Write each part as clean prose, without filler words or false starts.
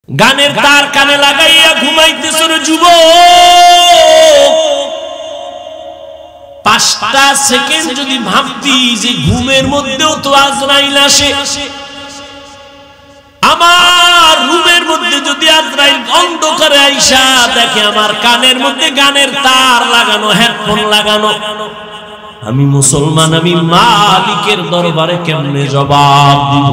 গানের তার কানে লাগাইয়া ঘুমাইতেছ রে যুবক, 5টা সেকেন্ড যদি ভাবতি যে ঘুমের মধ্যেও তো আজরাইল আসে, আমার রুমের মধ্যে যদি আজরাইল অন্ধকারে আইসা দেখে আমার কানের মধ্যে গানের তার লাগানো, হেডফোন লাগানো, আমি মুসলমান, আমি মালিকের দরবারে কেমনে জবাব দিব?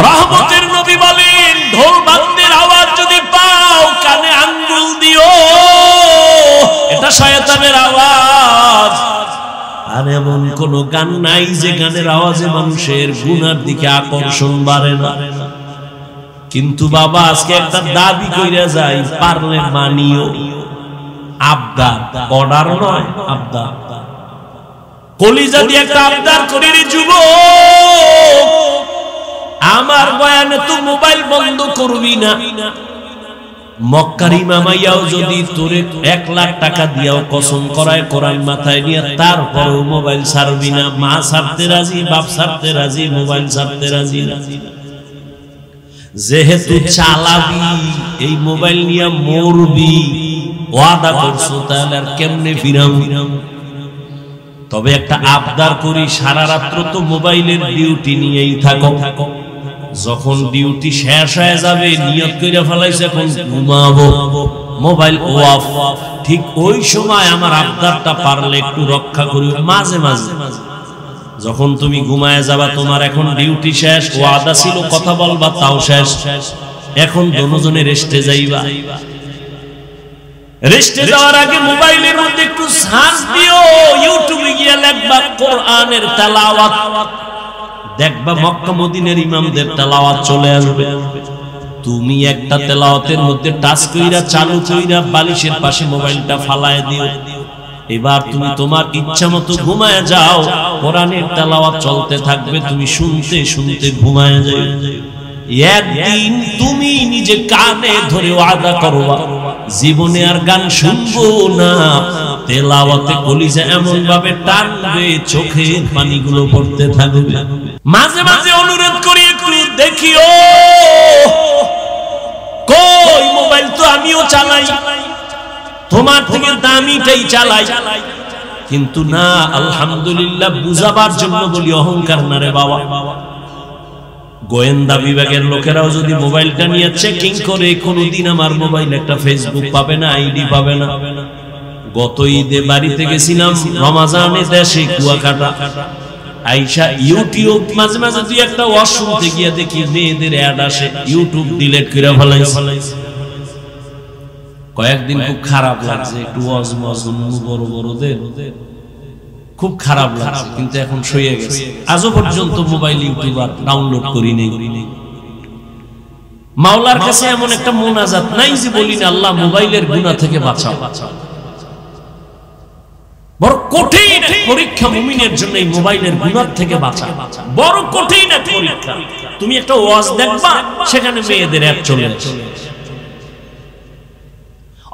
রহমতের নবী বলেন, ঢোল বাদ্যের আওয়াজ যদি পাও কানে আঙ্গুল দিও, এটা শয়তানের আওয়াজ। আর এমন কোন গান নাই যে গানের আওয়াজে মানুষের গুনার দিকে আকর্ষণ বাড়ে না। কিন্তু বাবা আজকে একটা দাবি কইরা যায়, পারলে মানিও। আবদার, অর্ডার নয়, আবদার। কলিজা দিয়ে একটা আবদার করি রে যুবক, আমার বয়ানে তো মোবাইল বন্ধ করবি না। মক্কার ইমামাইয়াও যদি তোরে 1 লাখ টাকা দিয়াও কসম করায় কোরআন মাথায় নিয়ে, তারপরেও মোবাইল ছাড়বি না। মা ছাড়তে রাজি, বাপ ছাড়তে রাজি, মোবাইল ছাড়তে রাজি না। যেহেতু চালাবি, এই মোবাইল নিয়ে মরবি, ওয়াদা করছো, তাহলে আর কেমনে ফিরাম? তবে একটা আবদার করি, সারা রাত্র তো মোবাইলের ডিউটি নিয়েই থাকো। যখন ডিউটি শেষ হয়ে যাবে, নিয়ত কইরা ফেলাইছে এখন ঘুমাবো, মোবাইল অফ, ঠিক ওই সময় আমার আবদারটা পারলে একটু রক্ষা করি। মাঝে মাঝে যখন তুমি ঘুমায় যাবা, তোমার এখন ডিউটি শেষ, ওয়াদা ছিল কথা বলবা, তাও শেষ, এখন দুজনে রেস্টে যাইবা। রেস্টে যাওয়ার আগে মোবাইলের মধ্যে একটু সার্চ দিও, ইউটিউবে গিয়ে লিখবা কোরআনের তেলাওয়াত, দেখবা মক্কা মদিনার ইমামদের তেলাওয়াত চলে আসবে। তুমি একটা তেলাওয়াতের মধ্যে টাচ কইরা চালু কইরা বালিশের পাশে মোবাইলটা ফালায় দিও। এবার তুমি তোমার ইচ্ছা মতো ঘুমায় যাও, কোরআনের তেলাওয়াত চলতে থাকবে, তুমি শুনতে শুনতে ঘুমায় যাও। একদিন তুমি নিজে কানে ধরে ওয়াদা করবা, জীবনে আর গান শুনবো না। তেলাওয়াতে কলিজা এমন ভাবে টানবে, চোখের পানিগুলো পড়তে থাকবে। মাঝে মাঝে অনুরোধ করি, একটু দেখিও, কই মোবাইল তো আমিও চালাই, তোমার থেকে দামিটাই চালাই। কিন্তু না, আলহামদুলিল্লাহ, বুঝাবার জন্য বলি, অহংকার না রে বাবা। গোয়েন্দা বিভাগের লোকেরাও যদি মোবাইলটা নিয়ে চেকিং করে, কোনদিন আমার মোবাইল একটা ফেসবুক পাবে না, আইডি পাবে না। গত ঈদে বাড়িতে গেছিলাম, রমাজানে দেশে কুয়াকাটা, আইসা ইউটিউব মাঝে মাঝে দুই একটা ওয়াজ শুনতে গিয়ে দেখি মেয়েদের অ্যাড আসে, ইউটিউব ডিলিট করে ফেলাইছে। কয়েকদিন খুব খারাপ লাগছে, একটু ওয়াজ বড় বড়দের খুব খারাপ লাগছে, কিন্তু এখন সইয়ে গেছে। আজও পর্যন্ত মোবাইল ইউটিউব আর ডাউনলোড করি নেই। মাওলার কাছে এমন একটা মোনাজাত নাই যে বলি না, আল্লাহ মোবাইলের গুনাহ থেকে বাঁচাও। বড় কঠিন পরীক্ষা মুমিনের জন্য এই মোবাইলের গুনাহ থেকে বাঁচা, বড় কঠিন পরীক্ষা। তুমি একটা ওয়াজ দেখবা, সেখানে মেয়েদের অ্যাড চলে আসে,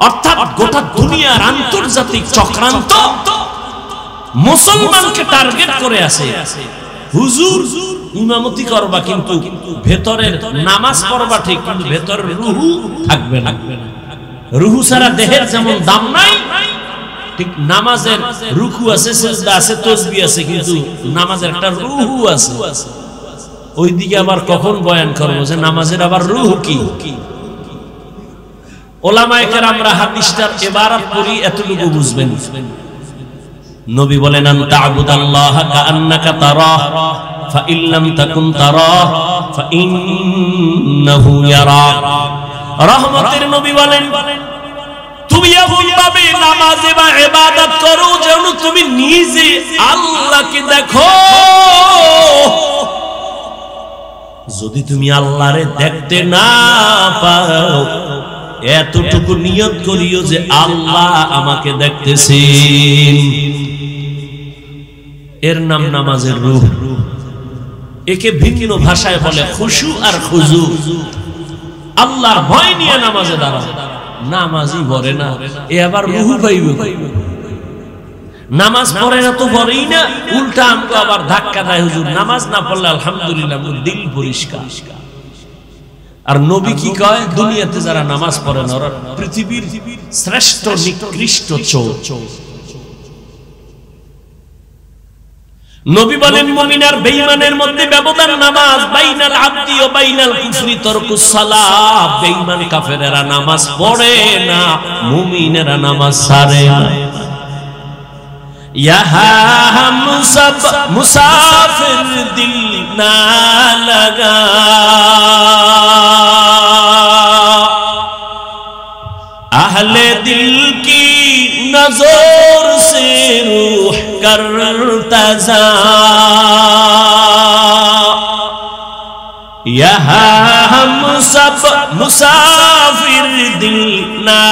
অর্থাৎ গোটা দুনিয়ার আন্তর্জাতিক চক্রান্ত মুসলমানকে টার্গেট করে আছে। হুজুর ইমামতি করবা, কিন্তু ভেতরের নামাজ পড়বা ঠিক, কিন্তু ভেতরের রুহু থাকবে না। রুহু ছাড়া দেহের যেমন দাম নাই, ঠিক নামাজের রুকু আছে, সিজদা আছে, তাসবিহ আছে, কিন্তু নামাজের একটা রুহু আছে। ওইদিকে আবার কখন বয়ান করব যে নামাজের আবার রুহু কি? ওলামায়ে কেরামরা হাদিসটার ইবারত করি, এতটুকু বুঝবেন। নবী বলেন, আনতা আবুদাল্লাহা কাআন্নাকা তারাহ ফা ইন লাম তাকুন তারাহ ফা ইন্নাহু ইয়ারাক। রহমতের নবী বলেন, তুমি এমন ভাবে নামাজে বা ইবাদত করো যেন তুমি নিজে আল্লাহকে দেখো। যদি তুমি আল্লাহরে দেখতে না পাও, এতটুকু নিয়ত করিও যে আল্লাহ আমাকে দেখতেছেন। এর নাম নামাজের রূহ। একে ভিন্ন ভাষায় বলে খুশু আর খুজু। আল্লাহর ভয় নিয়ে নামাজে দাঁড়াও, নামাজই পড়ে না, এ আবার রূহ পাইবে। নামাজ পড়ে না তো পড়েই না, উল্টা আমগো আবার ধাক্কা দেয়, হুজুর নামাজ না পড়লে আলহামদুলিল্লাহ দিল পরিষ্কার। আর নবী কি কয়, দুনিয়াতে যারা নামাজ পড়ে না ওরা পৃথিবীর শ্রেষ্ঠ নিকৃষ্ট চোর। নবী বলেন মুমিন আর বেঈমানের মধ্যে ব্যবধান নামাজ, বাইনাল আবদি ওয়া বাইনাল কুফরি তারকুস সালাহ। বেঈমান কাফেরেরা নামাজ পড়ে না, মুমিনেরা নামাজ ছাড়ে না। ইহা হাম সব মুসাফির দিল না লাগা, আহলে দিল কি नजर से रूह करता जा, यहाँ हम सब मुसाफिर दिल ना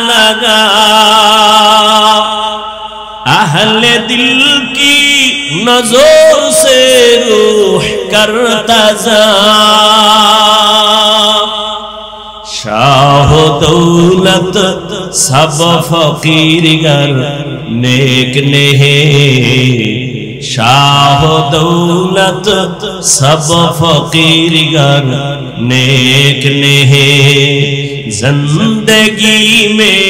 लगा, अहले दिल की नजर से रूह करता जा, शाह दौलत सब फकीर गर नेक नेहे, शाह दौलत सब फकीर गर नेक नेहे, जिंदगी में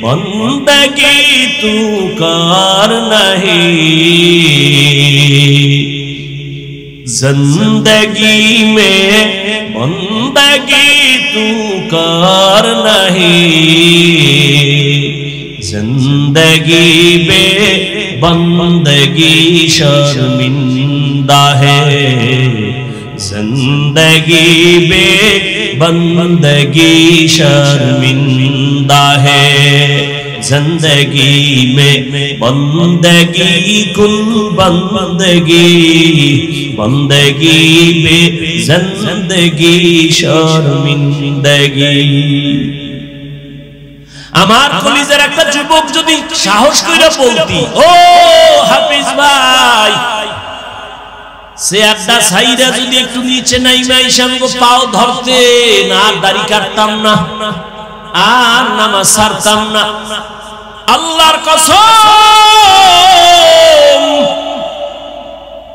बंदगी तू कर नहीं, जिंदगी में बंदगी तू कर नहीं, जिंदगी बे बंदगी शर्मिंदा है, जिंदगी बे बंदगी शर्मिंदा है, जिंदगी में बंदगी कुल बंदगी, बंदगी में जिंदगी शर्मिंदगी। আমার কলিজার একটা যুবক যদি সাহস কইরা বলতি, ও হাফিজ ভাই, সে আড্ডা ছাইরা যদি একটু নিচে নাইমা ইসামগো পাও ধরতে না, দাড়ি কাটতাম না আর নামাজ ছাড়তাম না, আল্লাহর কসম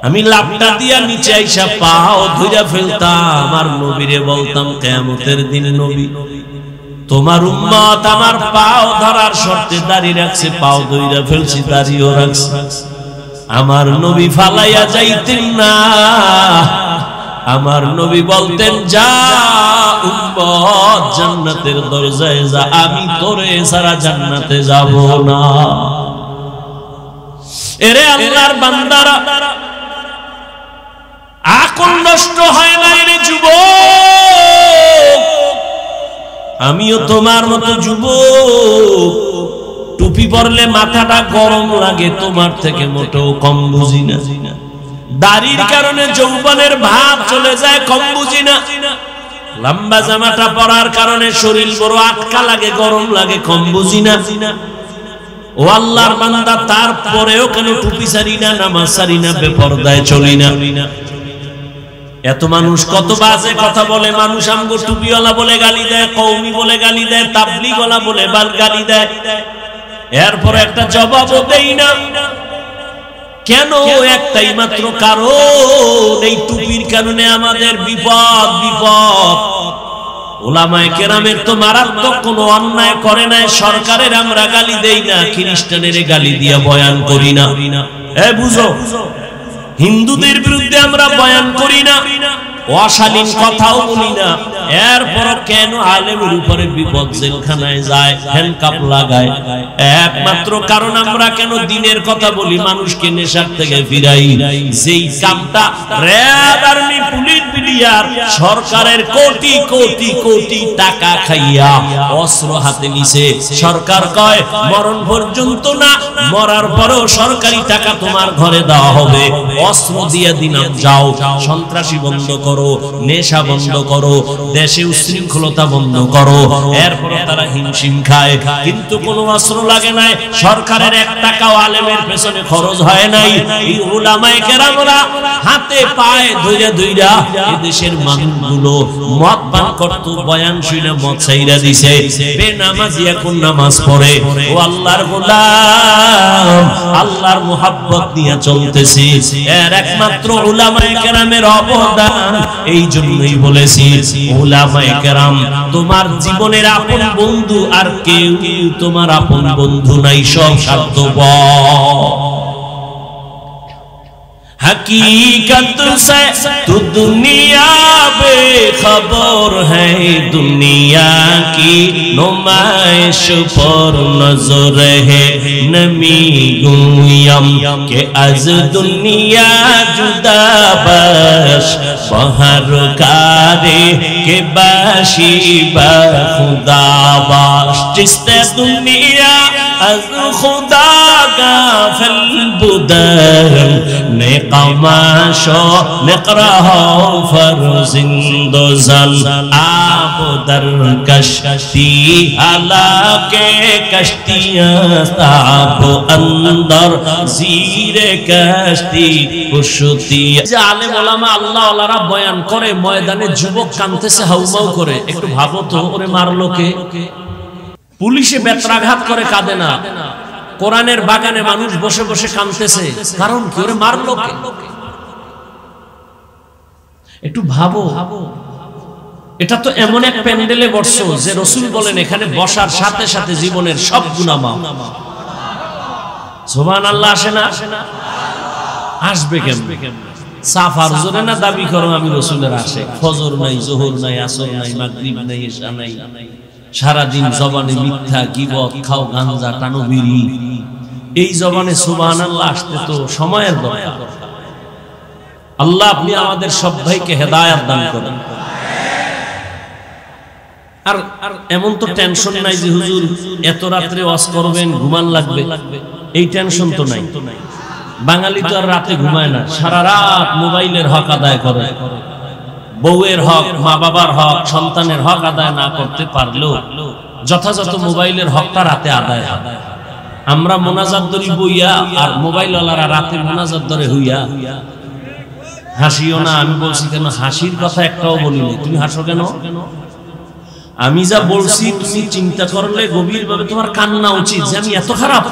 আমি লাফটা দিয়া নিচে আইসা পাও ধইরা ফেলতাম, আর নবীরে বলতাম কিয়ামতের দিন নবী তোমার উম্মত আমার পাও ধরার শর্তে দাঁড়িয়ে রাখছে, পাও ধইরা ফেলছি, দাঁড়িয়েও রাখছে, আমার নবী ফালাইয়া যাইতেন না, আমার নবী বলতেন যা উম্মত জান্নাতের দরজায় যা, আমি তোরে ছাড়া জান্নাতে যাব না। এরে আল্লাহর বান্দারা, আকল নষ্ট হয় না রে যুবক, আমিও তোমার মতো যুবক, টুপি পরলে মাথাটা গরম লাগে, তোমার থেকে মোটেও কম বুঝি না, দাড়ির কারণে যৌবনের ভাব চলে যায়, কম বুঝি না, লম্বা জামাটা পরার কারণে শরীর বড় আটকা লাগে, গরম লাগে, কম বুঝি না। ও আল্লাহর বান্দা, তারপরেও কেন টুপি ছাড়ি না, নামাজ ছাড়ি না, বেপরদায় চলি না? এত মানুষ কত বাজে কথা বলে, মানুষ আমগো টুপিওয়ালা বলে গালি দেয়, কওমি বলে গালি দেয়, তাবলীগওয়ালা বলে গালি দেয়, এরপর একটা জবাবও দেই না। কেন? একটাই মাত্র কারণ, এই টুপির কারণে আমাদের বিপদ। বিপদ উলামায়ে কেরামের তো মারাত্মক কোনো অন্যায় করে নাই, সরকারের আমরা গালি দেই না, খ্রিস্টানের গালি দিয়া বয়ান করি না, এ বুঝো, হিন্দুদের বিরুদ্ধে আমরা বয়ান করি না, অশালীন কথাও বলি না, এরপর কেন আলেমের উপরে বিপদ, জেলখানায় যায়, হ্যান্ডকাপ লাগায়? একমাত্র কারণ আমরা কেন দিনের কথা বলি, মানুষকে নেশার থেকে ফিরাই। যেই কামটা র্যাব, আর্মি, পুলিশ, বিডিআর সরকারের কোটি কোটি কোটি টাকা খাইয়া অস্ত্র হাতে নিছে, সরকার কয় মরণ পর্যন্ত না, মরার পরেও সরকারি টাকা তোমার ঘরে দেওয়া হবে, অস্ত্র দিয়ে দিলাম, যাও সন্ত্রাসী বন্ধ করো, নেশা বন্ধ করো, দেশে উশৃঙ্খলতা বন্ধ করো। এরপর তারা হিমশিম খায়, কিন্তু কোনো অস্ত্র লাগে নাই, সরকারের 1 টাকাও আলেমের পেছনে খরচ হয় নাই। এই উলামায়ে কেরামরা হাতে পায়ে ধইরা ধইরা এদেশের মানুষগুলো মদ পান করত, বয়ান শুনে মদ ছাইরা দিছে, বেনামাজি এখন নামাজ পড়ে। ও আল্লাহর গোলাম, আল্লাহর মুহাব্বত নিয়ে চলতেছি, এর একমাত্র উলামায়ে কেরামের অবদান। এই জন্যই বলেছি উলামায়ে কেরাম, তোমার জীবনের আপন বন্ধু আর কেউ তোমার আপন বন্ধু নাই, সব স্বার্থপর। हकीकत से तो दुनिया बेखबर है, दुनिया की नुमाइश पर नजर है। नमी गुयम के अज दुनिया जुदा बश, बहर कारे के बाशी बा खुदा बाश। जिसते दुनिया अज खुदा गाफिल बुदर ने कमाशो निकरहो फरजिंदो जल, आप दर कश्ती हालाके कश्तियां आप अंदर जीरे कश्ती कुश्ती। आलेम उलामा আল্লাহ ওয়ালারা বয়ান করে, ময়দানে যুবক কাঁদতেছে হাউমাউ করে। একটু ভাবো তো, ওরে মারলো কে? পুলিশে বেত্রাঘাত করে কাঁদে না, কোরআনের বাগানে মানুষ বসে বসে কাঁদতেছে, কারণ কি? ওরে মারলো কে? একটু ভাবো, এটা তো এমন এক প্যান্ডেলে বসছো যে রাসূল বলেন এখানে বসার সাথে সাথে জীবনের সব গুনাহ মাফ। সুবহানাল্লাহ আসে না? আসবে কেমনে? সাফার জোরে না দাবি করো আমি রাসূলের আশিক, ফজর নাই, যোহর নাই, আসর নাই, মাগরিব নাই, ইশা নাই, সারা দিন জবানে মিথ্যা, গীবত, খাও গাঞ্জা, টানো বিড়ি। এই জবানে সুবহানাল্লাহ আসতে তো সময়ের দরকার। আল্লাহ আপনি আমাদের সব ভাইকে হেদায়েত দান করেন। আর এমন তো টেনশন নাই যে হুজুর এত রাতে ওয়াজ করবেন, ঘুমান লাগবে, এই টেনশন তো নাই। বাঙালি তো আর রাতে ঘুমায় না, সারা রাত মোবাইলের হক আদায় করে। বউয়ের হক, মা বাবার হক, সন্তানের হক আদায় না করতে পারলেও যথাযথ মোবাইলের হকটা রাতে আদায় হয়। আমরা মোনাজাত ধরি বইয়া, আর মোবাইল ওয়ালারা রাতে মোনাজাত ধরে হইয়া। হাসিও না, আমি বলছি কেন হাসির কথা একটাও বলিনি, তুমি হাসো কেন? আমি যা বলছি তুমি চিন্তা করলে গভীরভাবে তোমার কান্না উচিত যে আমি এত খারাপ।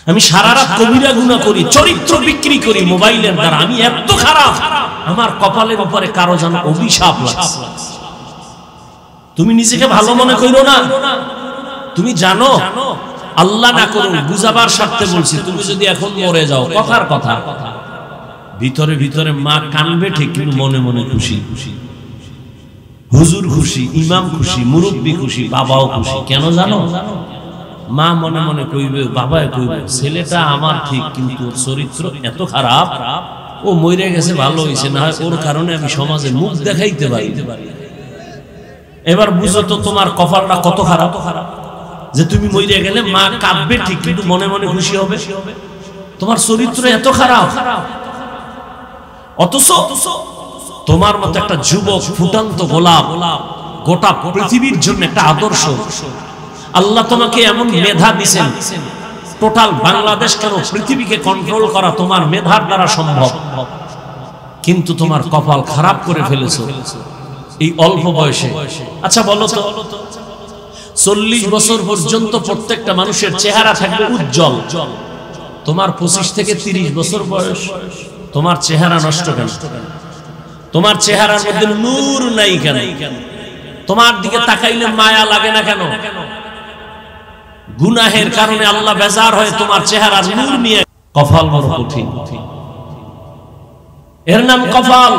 আমি সারা রাত কবিরা গুনাহ করি, চরিত্র বিক্রি করি মোবাইলের দ্বারা, আমি এত খারাপ, আমার কপালের উপরে কারো যেন অভিশাপ লাগছে। তুমি নিজেকে ভালো মনে করো না, তুমি জানো আল্লাহ না করুন বুঝাবার স্বার্থে বলছি, তুমি যদি এখন মরে যাও, কথার কথা, ভিতরে ভিতরে মা কানবে ঠিক, কিন্তু মনে মনে খুশি। হুজুর খুশি, ইমাম খুশি, মুরব্বী খুশি, বাবাও খুশি। কেন জানো? মা মনে মনে কইবে, বাবায় কইবে ছেলেটা আমার ঠিক, কিন্তু ওর চরিত্র এত খারাপ, ও মরে গেছে ভালো হইছে, না হয় ওর কারণে আমি সমাজে মুখ দেখাইতে পারি। এবার বুঝো তো তোমার কপালটা কত খারাপ যে তুমি মরে গেলে মা কাঁদবে ঠিক, কিন্তু মনে মনে খুশি হবে। তোমার চরিত্র এত খারাপ, অথচ তোমার মতো একটা যুবক, ফুটান্ত গোলাপ, গোটা পৃথিবীর জন্য একটা আদর্শ। আল্লাহ তোমাকে এমন মেধা দিয়েছেন, টোটাল বাংলাদেশ কেন পৃথিবীকে কন্ট্রোল করা তোমার মেধার দ্বারা সম্ভব, কিন্তু তোমার কপাল খারাপ করে ফেলেছো এই অল্প বয়সে। আচ্ছা বলো তো, 40 বছর পর্যন্ত প্রত্যেকটা মানুষের চেহারা থাকবে উজ্জ্বল, তোমার 25 থেকে 30 বছর বয়স, তোমার চেহারা নষ্ট কেন? তোমার চেহারার মধ্যে নূর নাই কেন? তোমার দিকে তাকাইলে মায়া লাগে না কেন? গুনাহের কারণে আল্লাহ বেজার হয়ে তোমার চেহারার নূর নিয়ে। কপাল বড় কঠিন, এর নাম কপাল।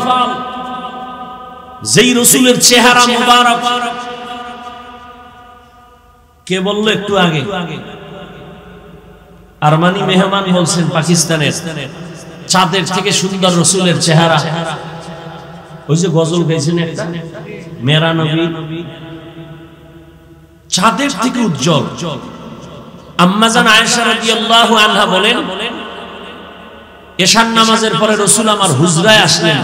যেই রাসূলের চেহারা মুবারক, কে বলল একটু আগে? আরমানি মেহমান বলছেন পাকিস্তানের, চাঁদের থেকে সুন্দর রাসূলের চেহারা। ওই যে গজল গাইছেন একটা, মেরা নবী চাঁদের থেকে উজ্জ্বল। আম্মা জান আয়েশা রাদিয়াল্লাহু আনহা বলেন, এশার নামাজের পরে রাসূল আমার হুজরায় আসলেন,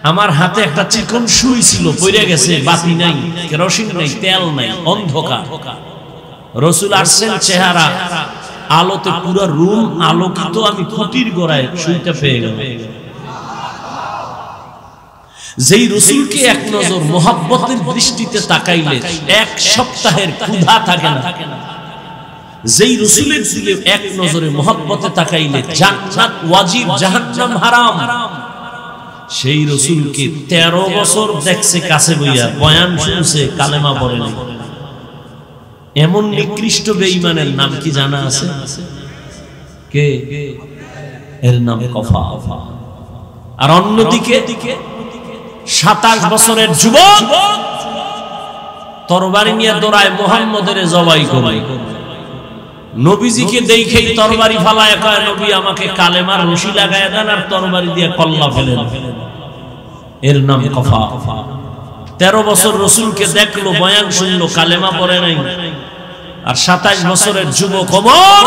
আমার হাতে একটা চিকন সুই ছিল, পড়ে গেছে, বাতি নাই, কেরোসিন নাই, তেল নাই, অন্ধকার। রাসূল আসছেন, চেহারা আলোতে পুরো রুম আলোকিত, আমি খুঁটির গোড়ায় সুইটা পেয়ে গেলাম। যেই রাসূলকে এক নজর মুহাব্বতের দৃষ্টিতে তাকাইলে এক সপ্তাহের ক্ষুধা থাকে না, যেই রাসূলের দিকে এক নজরে মুহাব্বতে তাকাইলে জান্নাত ওয়াজিব, জাহান্নাম হারাম। সেই রাসূলকে 13 বছর দেখছে কাছে বইয়া, বয়ান শুনছে, কালেমা পড়ে নাই। এমন নিকৃষ্ট বেঈমানের নাম কি জানা আছে? কে? এর নাম কফা। আর অন্যদিকে 27 বছরের যুবক তরবারি নিয়ে দৌড়ায় মুহাম্মদের জবাই করে। নবীজিকে দেখেই তরবারি ফালায় কয়, নবী আমাকে কালেমার রশি লাগায় দেন আর তরবারি দিয়ে কল্লা ফেলেন। এর নাম কফা। 13 বছর রাসূলকে দেখলো, বয়ান শুনলো, কালেমা পড়ে নাই। আর 27 বছরের যুবক ওমর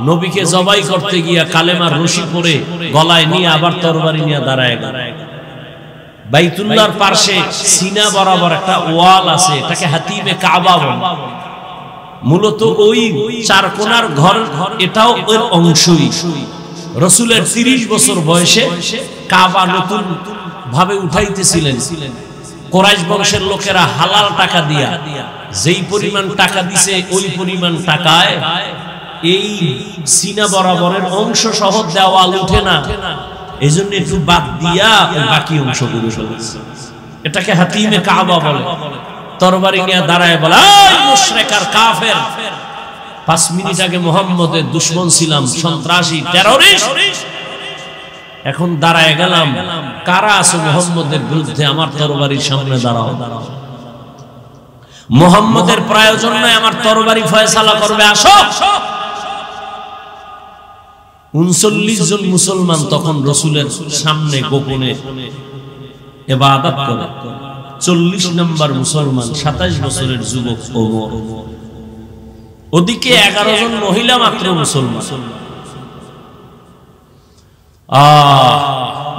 নবীকে জবাই করতে গিয়া কালেমার রশি পরে গলায় নিয়ে আবার তরবারি নিয়ে দাঁড়ায়। বাইতুল্লাহর পাশে সিনা বরাবর একটা ওয়াল আছে, এটাকে হাতিমে কাবা বলে। মূলত ওই চার কোণার ঘর, এটাও এর অংশই। রাসূলের 30 বছর বয়সে কাবা নতুন ভাবে উঠাইতেছিলেন। কুরাইশ বংশের লোকেরা হালাল টাকা দিয়া যেই পরিমাণ টাকা দিছে, ওই পরিমাণ টাকায় এই সিনা বরাবরের অংশ সহ দেওয়াল উঠে না, এই জন্য একটু বাদ দিয়া ওই বাকি অংশগুলো ফেলেছে। এটাকে হাতিমে কাবা বলে। তরবারি নিয়ে দাঁড়ায় বলে, এই মুশরিক আর কাফের, 5 মিনিট আগে মুহাম্মদের দুশমন ছিলাম, সন্ত্রাসী, টেররিস্ট, এখন দাঁড়ায় গেলাম, কারা আছো মুহাম্মদের বিরুদ্ধে? আমার তরবারির সামনে দাঁড়াও। মুহাম্মদের প্রয়োজন নাই, আমার তরবারি ফয়সালা করবে, আসো। 39 জন মুসলমান তখন রাসূলের সামনে গোপনে ইবাদত করে। 40 নম্বর মুসলমান 27 বছরের যুবক ওমর। ওদিকে 11 জন মহিলা মাত্র মুসলমান।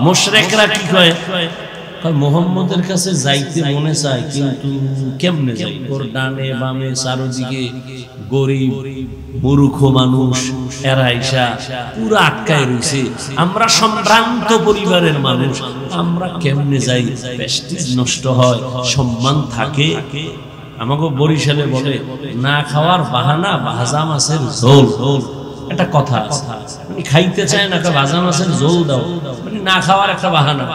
মুশরিকরা কি কয়? মুহাম্মদের কাছে যাইতে মনে চায়, কিন্তু কেমনে যাই? ওর ডানে বামে চারদিকে গরিব মূর্খ মানুষ, এরা আইসা পুরো আটকায় রইছে। আমরা সম্ভ্রান্ত পরিবারের মানুষ, আমরা কেমনে যাই? প্রেস্টিজ নষ্ট হয়, সম্মান থাকে। আমাকে বরিশালে বলে, না খাওয়ার বাহানা ভাজা মাছের ঝোল। একটা কথা আছে, মানে খাইতে চায় না, একটা ভাজা মাছের ঝোল দাও, মানে না খাওয়ার একটা বাহানা।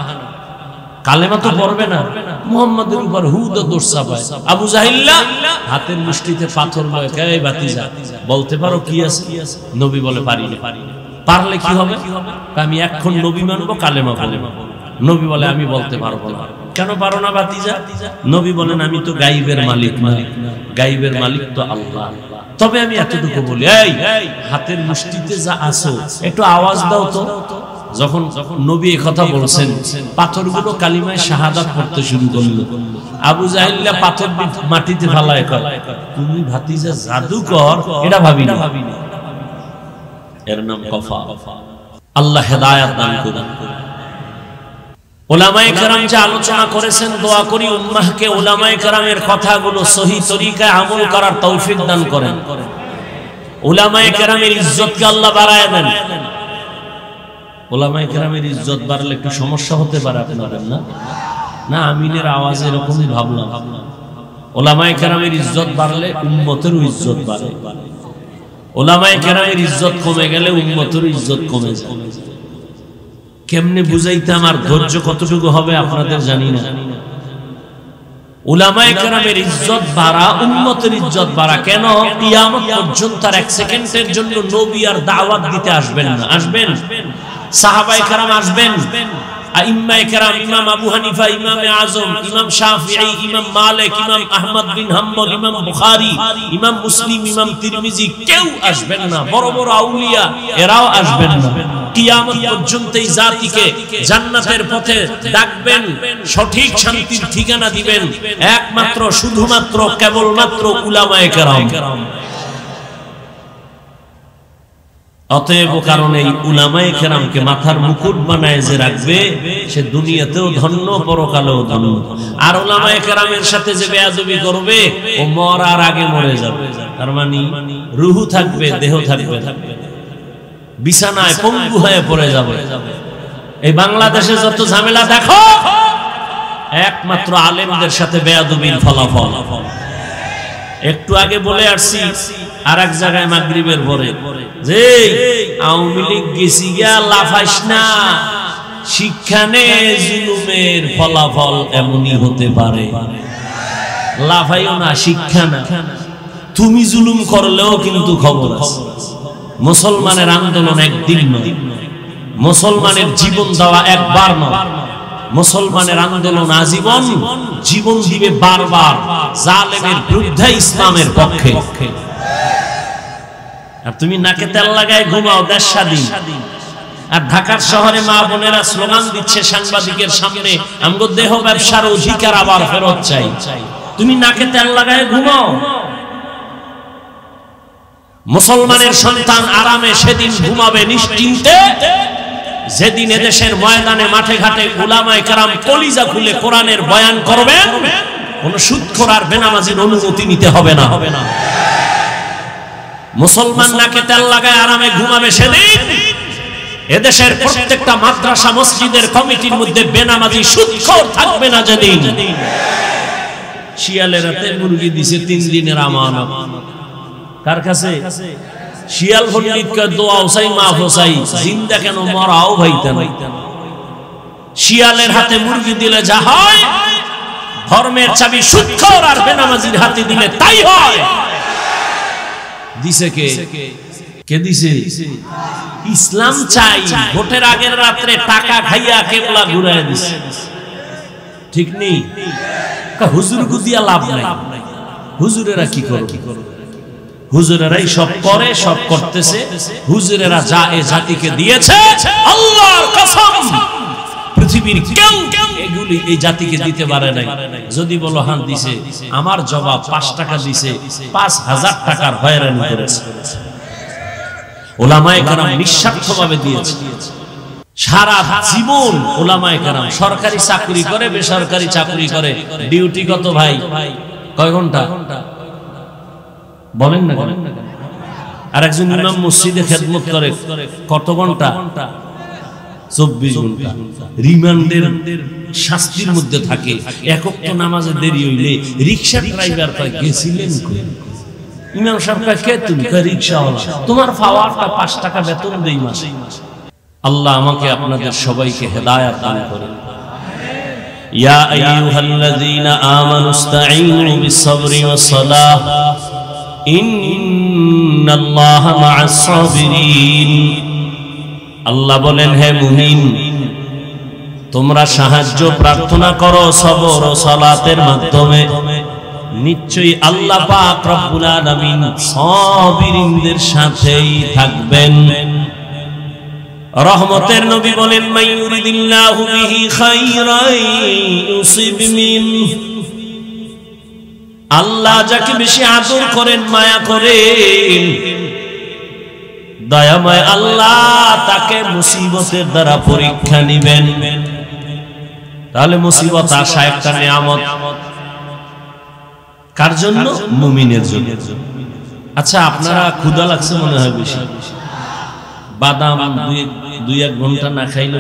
কালেমা তো পড়বে না, মুহাম্মাদের উপর হুদ দোষ চাপায়। আবু জাহিল্লা হাতের মুষ্টিতে পাথর লয়, এই ভাতিজা বলতে পারো কি আছে? নবী বলে, পারি না। পারলে কি হবে? আমি এখন নবী মানবো, কালেমা বলবো। নবী বলে, আমি বলতে পারবো না। কেন পারো না ভাতিজা? নবী বলেন, আমি তো গাইবের মালিক না, গাইবের মালিক তো আল্লাহ। তবে আমি এতটুকু বলি, এই হাতের মুষ্টিতে যা আছো একটু আওয়াজ দাও তো। যখন নবী এই কথা বলছেন, পাথরগুলো কালিমায় শাহাদাত পড়তে শুরু করলো। আবু জাহিল্লা পাথর মাটিতে ফেলায় কয়, তুমি ভাতিজা জাদুকর, এটা ভাবি না। এর নাম কফা। আল্লাহ হেদায়েত দান করুন। উলামায়ে কেরাম যে আলোচনা করেছেন, দোয়া করি উম্মাহকে উলামায়ে কেরামের কথাগুলো সহি তরিকায় আমল করার তৌফিক দান করেন। উলামায়ে কেরামের ইজ্জতকে আল্লাহ বাড়ায় দেন। উলামায়ে কেরামের ইজ্জত বাড়লে একটু সমস্যা হতে পারে আপনাদের, না? না, আমিনের আওয়াজ এরকমই ভাবলাম। উলামায়ে কেরামের ইজ্জত বাড়লে উম্মতেরও ইজ্জত বাড়ে। উলামায়ে কেরামের ইজ্জত কমে গেলে উম্মতেরও ইজ্জত কমে যায়। কেমনে বুঝাইতে আমার ধৈর্য কতটুকু হবে আপনাদের জানি না। উলামায়ে কেরামের ইজ্জত বাড়া, উম্মতের ইজ্জত বাড়া। কেন? কিয়ামত পর্যন্ত আর 1 সেকেন্ডের জন্য নবী আর দাওয়াত দিতে আসবেন না। আসবেন সাহাবায়ে কেরাম, আসবেন আইম্মায়ে কেরাম, ইমাম আবু হানিফা, ইমাম আজম, ইমাম শাফিঈ, ইমাম মালিক, ইমাম আহমদ বিন হাম্বল, ইমাম বুখারী, ইমাম মুসলিম, ইমাম তিরমিজি, কেউ আসবেন না। বড় বড় আউলিয়া এরাও আসবেন না। কিয়ামত পর্যন্ত এই জাতিকে জান্নাতের পথে ডাকবেন, সঠিক শান্তির ঠিকানা দিবেন একমাত্র শুধুমাত্র কেবলমাত্র উলামায়ে কেরাম। অতএব কারণে এই উলামায়ে কেরামকে মাথার মুকুট বানায় যে রাখবে, সে দুনিয়াতেও ধন্য, পরকালেও ধন্য। আর উলামায়ে কেরামের সাথে যে বেয়াদবি করবে, ও মরার আগে মরে যাবে। তার মানে রূহ থাকবে, দেহ থাকবে, বিছানায় পঙ্গু হয়ে পড়ে যাবে। এই বাংলাদেশে যত ঝামেলা দেখো, একমাত্র আলেমদের সাথে বেয়াদবির ফলাফল। একটু আগে বলে আসছি, আর এক জায়গায় মাগরিবের পরে, যে আওয়ামী লীগ গেছি গিয়া লাফাইস না, শিক্ষা নে জুলুমের ফলাফল এমনই হতে পারে। লাফাইও না, শিক্ষা না। তুমি জুলুম করলেও কিন্তু খবর আছে। মুসলমানের আন্দোলন একদিন নয়, মুসলমানের জীবন দেওয়া একবার নয়, মুসলমানের আন্দোলন আজীবন, জীবন দিবে বারবার জালেমের বিরুদ্ধে, ইসলামের পক্ষে। আর তুমি নাকে তেল লাগায় ঘুমাও দেশ স্বাধীন, আর ঢাকার শহরে মা বোনেরা স্লোগান দিচ্ছে সাংবাদিকের সামনে, আমগো দেহ ব্যবসার অধিকার আবার ফেরত চাই। তুমি নাকে তেল লাগায় ঘুমাও। মুসলমানের সন্তান আরামে সেদিন ঘুমাবে নিশ্চিন্তে, যেদিন এদেশের ময়দানে মাঠে ঘাটে উলামায়ে কেরাম কলিজা খুলে কোরআনের বয়ান করবেন, কোন সুদখোর আর বেনামাজির অনুমতি নিতে হবে না। মুসলমান নাকে তেল লাগায় আরামে ঘুমাবে সেদিন এদেশের প্রত্যেকটা মাদ্রাসা মসজিদের কমিটির মধ্যে বেনামাজি সুদখোর থাকবে না যেদিন। শিয়ালের হাতে মুরগি দিছে 3 দিনের আমানত, কার কাছে? শিয়াল পণ্ডিতকে দোয়াও চাই, মাফও চাই, জিন্দা কেন মরাও ভাইতা না। শিয়ালের হাতে মুরগি দিলে যা হয়, ধর্মের চাবি সুদখোর আর বেনামাজির হাতে দিলে তাই হয়। দিছে কে? কে দিছে? ইসলাম চাই। ভোটের আগের রাত্রে টাকা খাইয়া কেবলা ঘুরায় দিছে, ঠিক নেই? হুজুর গুদিয়া লাভ নাই। হুজুরেরা কি করে? হুজুরেরাই সব করে, সব করতেছে। হুজুরেরা যা এ জাতিকে দিয়েছে, আল্লাহর কসম পৃথিবীর কেউ এগুলি এই জাতিকে দিতে পারে নাই। যদি বলো হান দিছে, আমার জবাব 5 টাকা দিছে, 5000 টাকার হয়রানি করেছে। উলামায়ে কেরাম নিঃস্বার্থভাবে দিয়েছে। সারা জীবন উলামায়ে কেরাম সরকারি চাকরি করে, বেসরকারি চাকরি করে, ডিউটি কত ভাই? কয় ঘন্টা বলেন না? আর একজন ইমাম মসজিদে খেদমত করে কত ঘন্টা? 24 ঘন্টা। রিমান্ডের শাস্তির মধ্যে থাকে। একক তো নামাজে দেরি হইলে রিকশা ড্রাইভার কয় গেছিলেন কই? ইমাম সাহেব কয় কে তুমি? কয় রিকশাওয়ালা। তোমার পাওয়ারটা 5 টাকা বেতন দেই মাসে। আল্লাহ আমাকে আপনাদের সবাইকে হেদায়েত দান করেন। ইয়া আইয়ুহাল্লাযীনা আমানুস্তাঈনু বিস-সাবরি ওয়াস-সালাহ ইন্নাল্লাহা মা'আস-সাবিরিন। আল্লাহ বলেন, হে মুমিন, তোমরা সাহায্য প্রার্থনা করো সবর ও সালাতের মাধ্যমে, নিশ্চয়ই আল্লাহ পাক রব্বুল আলামিন সাবিরিনদের সাথেই থাকবেন। রহমতের নবী বলেন, মাইয়ুরিদিল্লাহু বিহি খাইরান ইউসিব মিন। আল্লাহ যাকে বেশি আদর করেন, মায়া করেন, দয়াময় আল্লাহ তাকে মুসিবতের দ্বারা পরীক্ষা নিবেন। তাহলে মুসিবত আসা একটা নিয়ামত, কার জন্য? মুমিনের জন্য। আচ্ছা, আপনারা ক্ষুধা লাগছে মনে হয় বেশি, বাদাম 2-1 ঘন্টা না খাইলে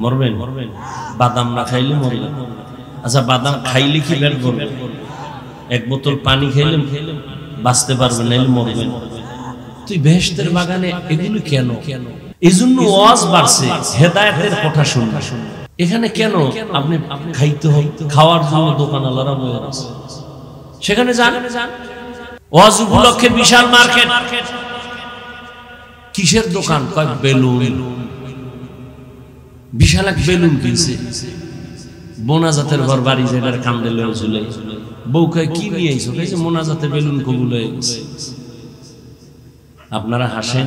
মরবেন? বাদাম না খাইলে মরবেন। আচ্ছা, বাদাম খাইলে কি পেট ভরবে? 1 বোতল পানি খাইলে বাঁচতে পারবেন, নাইলে মরবেন। তুই বেহেশতের বাগানে এগুলো কেন? এই জন্য ওয়াজ বাড়ছে, হেদায়েতের কথা শুনবে। এখানে কেন আপনি খাইতে হবে? খাওয়ার জন্য দোকানওয়ালারা বসে আছে, সেখানে যান। ওয়াজ উপলক্ষে বিশাল মার্কেট। কিসের দোকান? কয় বেলুন। বিশাল এক বেলুন কিনছে। মোনাজাতের ঘর বাড়ি যেটার কান্দে লয়ে ঝুলে। বউ কয় কি নিয়ে আইছো? কইছে মোনাজাতে বেলুন কবুল হয়ে গেছে। আপনারা হাসেন।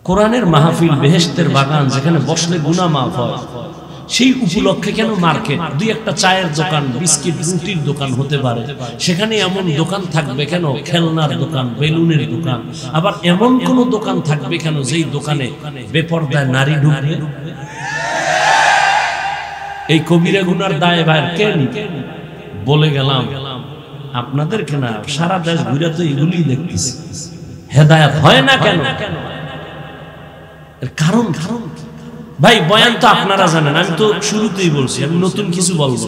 কোরআনের মাহফিল, বেহেশতের বাগান, যেখানে বসলে গুনাহ মাফ হয়, সেই উপলক্ষে কেন মার্কেট? 2-1টা চায়ের দোকান, বিস্কিট রুটির দোকান হতে পারে, সেখানে এমন দোকান থাকবে কেন? খেলনার দোকান, বেলুনের দোকান। আবার এমন কোন দোকান থাকবে কেন যেই দোকানে বেপরদায় নারী ঢুকবে? এই কবিরা গুনার দায় ভাই কে নিবে? বলে গেলাম আপনাদেরকে না, সারা দেশ ঘুরে তো এগুলি দেখতেছি। হেদায়েত হয় না কেন? কারণ ভাই, বয়ান তো আপনারা জানেন, আমি তো শুরুতেই বলছি, আমি নতুন কিছু বলবো।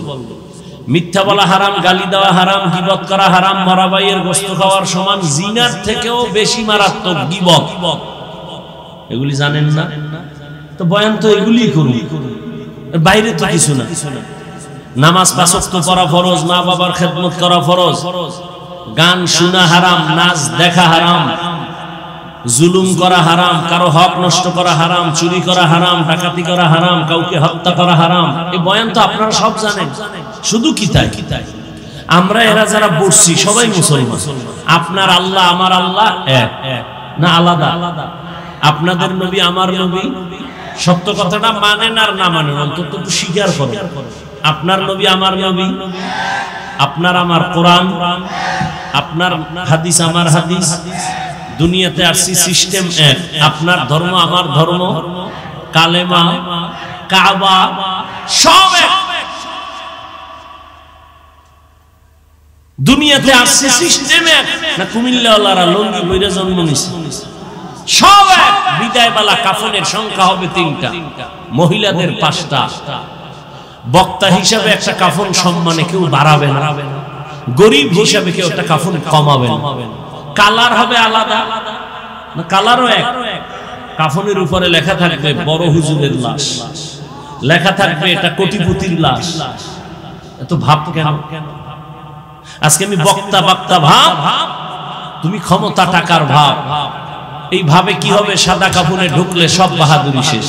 মিথ্যা বলা হারাম, গালি দেওয়া হারাম, গীবত করা হারাম, মরা ভাইয়ের গোশত খাওয়ার সমান, জিনার থেকেও বেশি মারাত্মক গীবত। এগুলি জানেন না? তো বয়ান তো এগুলি করুন, বাইরে তো কিছু না। নামাজ পাঁচ ওয়াক্ত পড়া ফরজ, মা বাবার খেদমত করা ফরজ, গান শোনা হারাম, নাচ দেখা হারাম, জুলুম করা হারাম, কারো হক নষ্ট করা হারাম, চুরি করা হারাম, ডাকাতি করা হারাম, কাউকে হত্যা করা হারাম। এই বয়ান তো আপনারা সব জানেন, শুধু কি তাই আমরা এরা যারা বসছি সবাই মুসলমান। আপনার আল্লাহ আমার আল্লাহ এক না আলাদা? আপনাদের নবী আমার নবী, সত্য কথাটা মানেন আর না মানেন অন্তত একটু স্বীকার করেন। আপনার নবী আমার নবী, আপনার আমার কোরআন, আপনার হাদিস আমার হাদিস, দুনিয়াতে আসছি সিস্টেম এক, আপনার ধর্ম আমার ধর্ম, কালেমা কাবা সব এক। দুনিয়াতে আসছে সিস্টেম এক না? কুমিল্লাওয়ালারা লঙ্গি বইরা জন্ম নিছে, সব এক। বিদায়বেলা কাফনের সংখ্যা হবে 3টা, মহিলাদের 5টা। বক্তা হিসাবে একটা কাফন সম্মানে কেউ বাড়াবে না, গরিব হিসাবে কেউ একটা কাফন কমাবে না। কালার হবে আলাদা না? কালারও এক। কাফনের উপরে লেখা থাকবে বড় হুজুরের লাশ, লেখা থাকবে এটা কোটিপতির লাশ। এত ভাব কেন? আজকে আমি বক্তা বক্তা ভাব, তুমি ক্ষমতা টাকার ভাব। এই ভাবে কি হবে? সাদা কাফনে ঢুকলে সব বাহাদুরি শেষ।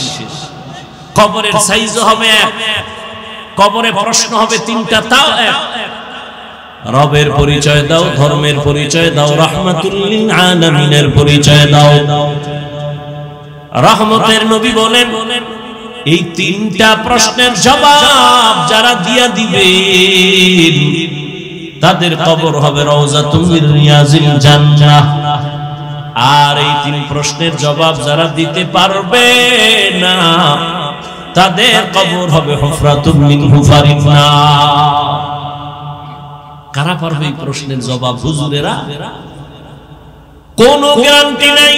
কবরের সাইজও হবে এক, কবরে প্রশ্ন হবে 3টা, তাও এক। রবের পরিচয় দাও, ধর্মের পরিচয় দাও, রাহমাতুল লিল আলামিনের পরিচয় দাও। রহমতের নবী বলেন এই 3টা প্রশ্নের জবাব যারা দিয়া দিবে তাদের কবর হবে রওজাতুম মির রিয়াজিল জান্নাহ। আর এই 3 প্রশ্নের জবাব যারা দিতে পারবে না তাদের কবর হবে হুফরাতুম মিন হুফারিন নার। কারা পারবে এই প্রশ্নের জবাব? হুজুরেরা। কোনো গ্যারান্টি নাই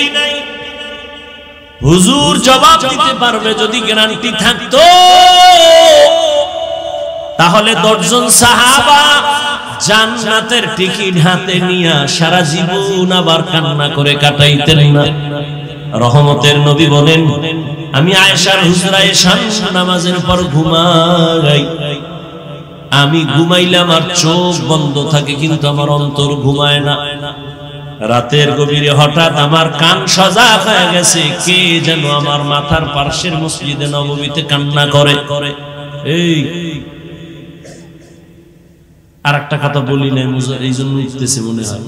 হুজুর জবাব দিতে পারবে। যদি গ্যারান্টি থাকতো তাহলে 10 জন সাহাবা জান্নাতের টিকিট হাতে নিয়ে সারা জীবন আবার কান্না করে কাটাইতেন না। রহমতের নবী বলেন আমি আয়েশার হুজরায় শান নামাজের পর ঘুমাই, আমি ঘুমাইলাম আর চোখ বন্ধ থাকে কিন্তু আমার অন্তর ঘুমায় না। রাতের গভীরে হঠাৎ আমার কান সজাগ হয়ে গেছে, কে যেন আমার মাথার পার্শ্বের মসজিদে নববীতে কান্না করে। এই আর একটা কথা বলি না, এই জন্য উঠতেছে মনে হয়।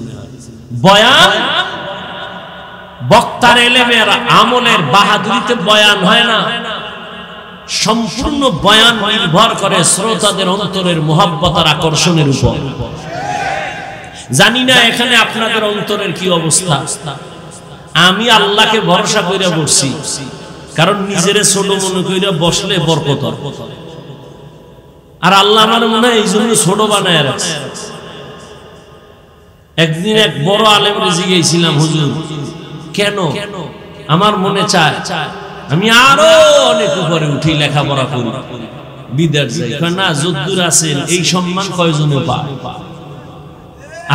বয়ান বক্তার এলেমের আমলের বাহাদুরিতে বয়ান হয় না, সম্পূর্ণ বয়ান নির্ভর করে শ্রোতাদের অন্তরের মোহাব্বত আর আকর্ষণের উপর। জানি না এখানে আপনাদের অন্তরের কি অবস্থা। আমি আল্লাহকে ভরসা করে বসছি, কারণ নিজের ছোট মনে করে বসলে বরকত। আর আল্লাহ আমার মনে হয় এই জন্য ছোট বানায় রাখছে। একদিন এক বড় আলেমকে জিজ্ঞেসিলাম, হুজুর কেন? আমার মনে চায় আমি আরো অনেক উপরে উঠি, লেখাপড়া করি, বিদেশ যাই। না, যদ্দুর আছেন এই সম্মান কয়জনে পায়?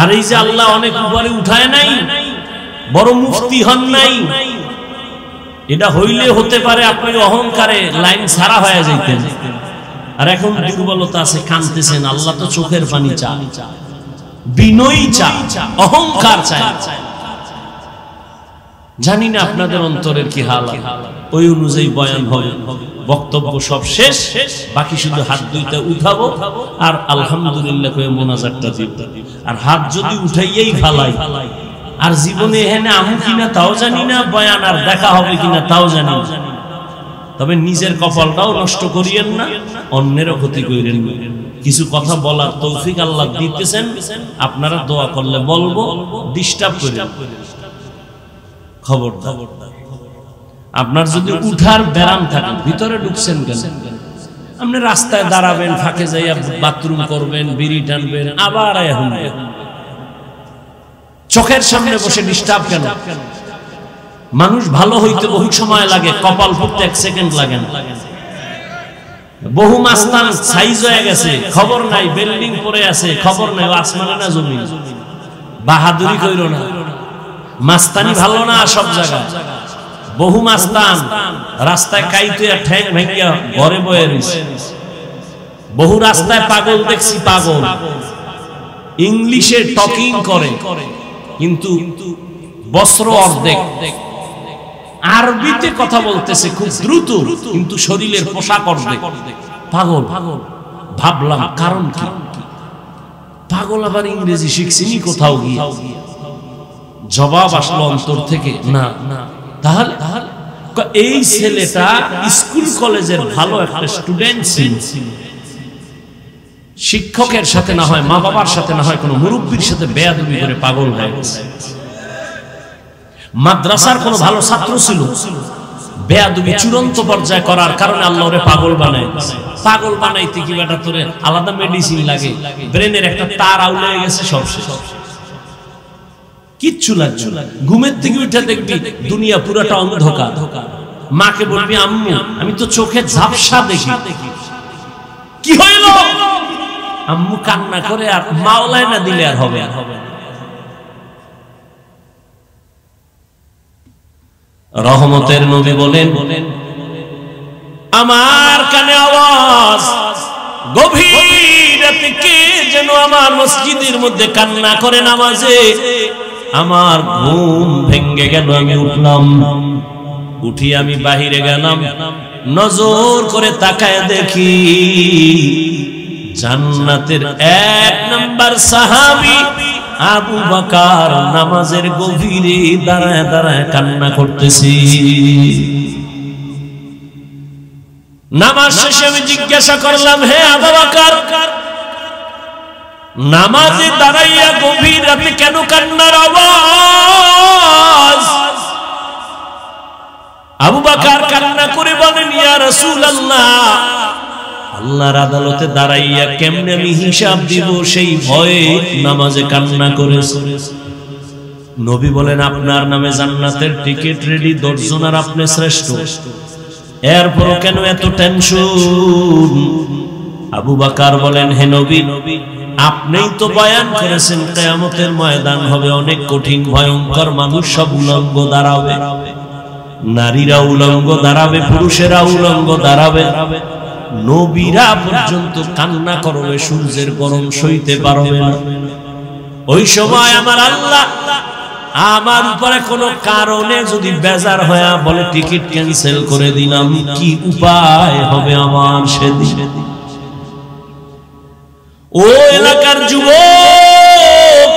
আর এই যে আল্লাহ অনেক উপরে উঠায় নাই, বড় মুফতি হন নাই, এটা হইলে হতে পারে আপনি অহংকারে লাইন ছাড়া হয়ে যাইতেন। আর এখন দুর্বলতা আছে, কাঁদতেছেন। আল্লাহ তো চোখের পানি চায়, বিনয়ী চায়, অহংকার চায়। জানি না আপনাদের অন্তরের কি হাল, ওই অনুযায়ী বয়ান হবে। বক্তব্য সব শেষ, বাকি শুধু হাত দুইটা উঠাবো আর আলহামদুলিল্লাহ কয়ে মোনাজাতটা দিব। আর হাত যদি উঠাইয়াই ফালাই, আর জীবনে এখানে আমু কিনা তাও জানি না, বয়ান আর দেখা হবে কিনা তাও জানি না। তবে নিজের কপালটাও নষ্ট করিয়েন না, অন্যেরও ক্ষতি করিয়েন না। কিছু কথা বলার তৌফিক আল্লাহ দিতেছেন, আপনারা দোয়া করলে বলবো, ডিস্টার্ব করেন। খবরদার, আপনার যদি উঠার ব্যারাম থাকে, ভিতরে ঢুকছেন কেন? আপনি রাস্তায় দাঁড়াবেন, ফাঁকে যাইয়া বাথরুম করবেন, বিড়ি টানবেন, আবার এখন চোখের সামনে বসে ডিস্টার্ব কেন? মানুষ ভালো হইতে বহু সময় লাগে, কপাল ফুটতে 1 সেকেন্ড লাগে না। বহু মাস্তান সাইজ হয়ে গেছে, খবর নাই, বিল্ডিং পড়ে আছে, খবর নাই, আসমানে না জমি। বাহাদুরি কইরো না, মাস্তানি ভালো না সব জায়গায়, বহু মাস্তান রাস্তায় কাইতুয়া ঠ্যাং ভেঙ্গিয়া ঘরে বয়ে রইছে। বহু রাস্তায় পাগল দেখছি, পাগল ইংলিশে টকিং করে কিন্তু বস্ত্র অর্ধেক, আরবিতে কথা বলতেছে খুব দ্রুত কিন্তু শরীরের পোশাক অর্ধেক। পাগল। ভাবলাম কারণ কি? পাগল আবার ইংরেজি শিখছিনি কোথাও গিয়ে? জবাব আসলো অন্তর থেকে, না। তাহলে এই ছেলেটা স্কুল কলেজের ভালো একটা স্টুডেন্ট ছিল, শিক্ষকের সাথে না হয়, মা বাবার সাথে না হয়, কোনো মুরব্বীর সাথে বেয়াদবি করে পাগল হয়ে গেছে। মাদ্রাসার কোনো ভালো ছাত্র ছিল, বেয়াদবি চূড়ান্ত পর্যায়ে করার কারণে আল্লাহ ওরে পাগল বানায়। পাগল বানাইতে কি বেটা তোরে আলাদা মেডিসিন লাগে? ব্রেনের একটা তার আউলে গেছে, সব শেষ, কিচ্ছু লাগছে। ঘুমের থেকে উঠে দেখবি দুনিয়া পুরাটা অন্ধকার। মাকে বলবি আম্মু আমি তো চোখে ঝাপসা দেখি, কি হইল? আম্মু কান্না করে, আর মাওলায় না দিলে আর হবে। রহমতের নবী বলেন, আমার কানে আওয়াজ, গভীর রাতে কে যেন আমার মসজিদের মধ্যে কান্না করে নামাজে। আমার ঘুম ভেঙ্গে গেল, আমি উঠলাম, উঠি আমি বাহিরে গেলাম, নজর করে তাকায় দেখি জান্নাতের 1 নাম্বার সাহাবী আবু বকর নামাজের গভীরে দাঁড়ায় দাঁড়ায় কান্না করতেছি। নামাজ শেষে আমি জিজ্ঞাসা করলাম, হে আবু বকর, নামাজে দাঁড়াইয়া গভীর রাতে কেন কান্নার আওয়াজ? আবু বকর কান্না করে বলেন, ইয়া রাসূলুল্লাহ, আল্লাহর আদালতে দাঁড়াইয়া কেমনে আমি হিসাব দিব সেই ভয়ে নামাজে কান্না করেছে। নবী বলেন, আপনার নামে জান্নাতের টিকিট রেডি, 10 জন, আর আপনি শ্রেষ্ঠ, এরপরও কেন এত টেনশন? আবু বকর বলেন, হে নবী, আপনিই তো বয়ান করেছেন কিয়ামতের ময়দান হবে অনেক কঠিন ভয়ঙ্কর, মানুষ সব উলঙ্গ দাঁড়াবে, নারীরা উলঙ্গ দাঁড়াবে, পুরুষেরা উলঙ্গ দাঁড়াবে, নবীরা পর্যন্ত কান্না করবে, সূর্যের গরম সইতে পারবে না। ওই সময় আমার আল্লাহ আমার উপরে কোনো কারণে যদি বেজার হয়ে বলে টিকিট ক্যান্সেল করে দিলাম, কি উপায় হবে আমার সেদিন? ও এলাকার যুবক,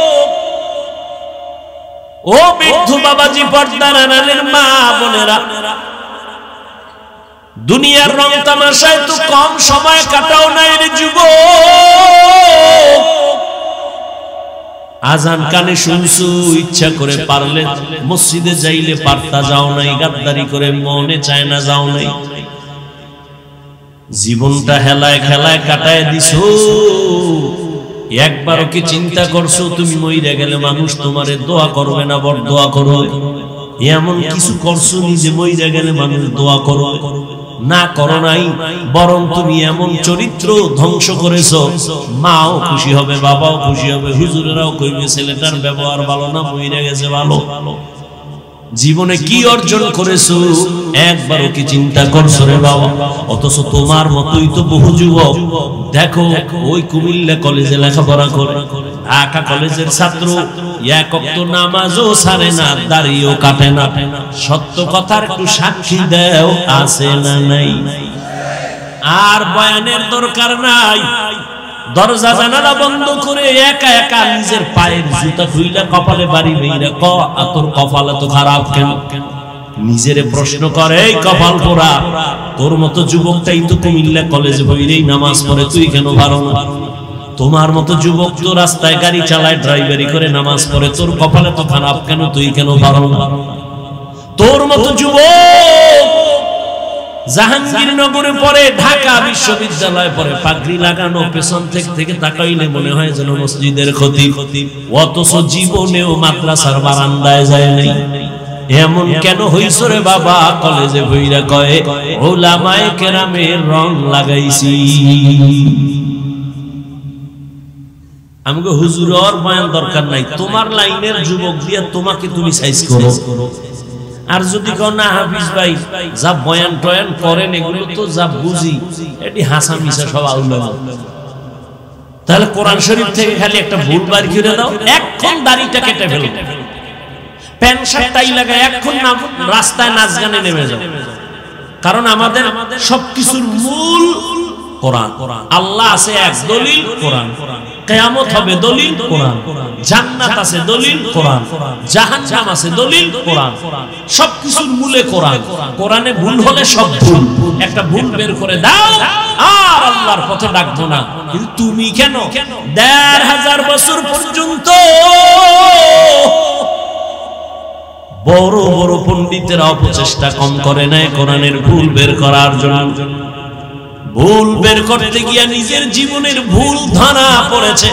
ও বৃদ্ধ বাবাজি, পর্দার আড়ালের মা বোনেরা, দুনিয়ার রং তামাশায় তো কম সময় কাটাও নাই রে যুবক। আজান কানে শুনছু, ইচ্ছা করে পারলে মসজিদে যাইলে পারতা যাও নাই, গাদ্দারি করে মনে চায় না যাও নাই, জীবনটা হেলায় খেলায় কাটায় দিছো। একবারও কি চিন্তা করছো তুমি মইরা গেলে মানুষ তোমারে দোয়া করবে না, বড় দোয়া করবে? এমন কিছু করছো নিজে মইরা গেলে মানুষ দোয়া করবে না? করো নাই, বরং তুমি এমন চরিত্র ধ্বংস করেছো, মাও খুশি হবে, বাবাও খুশি হবে, হুজুরেরাও কইবে ছেলেটার ব্যবহার ভালো না, মইরা গেছে ভালো। জীবনে কি অর্জন করেছো একবারও কি চিন্তা করছো রে বাবা? অথচ তোমার মতোই তো বহু যুবক দেখো ওই কুমিল্লা কলেজে লেখাপড়া করে, ঢাকা কলেজের ছাত্র, এক ওয়াক্ত নামাজও ছাড়ে না, দাড়িও কাটে না। সত্য কথার একটু সাক্ষী দাও, আছে না নাই? আর বয়ানের দরকার নাই, দরজা জানালা বন্ধ করে একা একা নিজের পায়ের জুতা খুইলা কপালে বাড়ি মেয়েরা ক তোর কপাল এত খারাপ কেন? নিজেরে প্রশ্ন করে, এই কপাল পোড়া, তোর মতো যুবকটাই তো কুমিল্লা কলেজে বইরেই নামাজ পড়ে, তুই কেন পারো না? তোমার মতো যুবক তো রাস্তায় গাড়ি চালায়, ড্রাইভারি করে নামাজ পড়ে, তোর কপালে তো খারাপ কেন? তুই কেন পারো না? তোর মতো যুবক জাহাঙ্গীরনগরে পড়ে, ঢাকা বিশ্ববিদ্যালয়ে পড়ে, পাগড়ি লাগানো, পেছন থেকে তাকাইলে মনে হয় যেন মসজিদের খতিব, অথচ জীবনেও মাদ্রাসার বারান্দায় যায় নাই। এমন কেন হইছ রে বাবা? কলেজে বইরা কয়ে উলামায়ে কেরামের রং লাগাইছি। আমাকে হুজুরের বয়ান দরকার নাই, তোমার লাইনের যুবক দিয়া তোমাকে তুমি সাইজ করো। আর যদি কোন না হাফিজ ভাই যা বয়ান টয়ান করেন এগুলো তো যা বুঝি এটি হাসা মিশা সব আউলামা, তাহলে কোরআন শরীফ থেকে খালি একটা ভুল বার করে দাও, এখন দাড়িটা কেটে ফেলো, প্যান্ট শার্ট টাই লাগায় এখন রাস্তায় নাচ গানে নেমে যাও। কারণ আমাদের সবকিছুর মূল কোরআন। আল্লাহ আছে এক, দলিল কোরআন। কিয়ামত হবে দলিল কোরআন। জান্নাত আছে দলিল কোরআন। জাহান্নাম আছে দলিল কোরআন। সবকিছুর মূলে কোরআন। কোরআনে ভুল হলে সব ভুল, একটা ভুল বের করে দাও আর আল্লাহর পথে ডাকবো না। কিন্তু তুমি কেন ১৫০০ বছর পর্যন্ত বড় বড় পণ্ডিতেরা অপচেষ্টা কম করে নাই কোরআনের ভুল বের করার জন্য। ভুল বের করতে গিয়া নিজের জীবনের ভুল ধরা পড়েছে,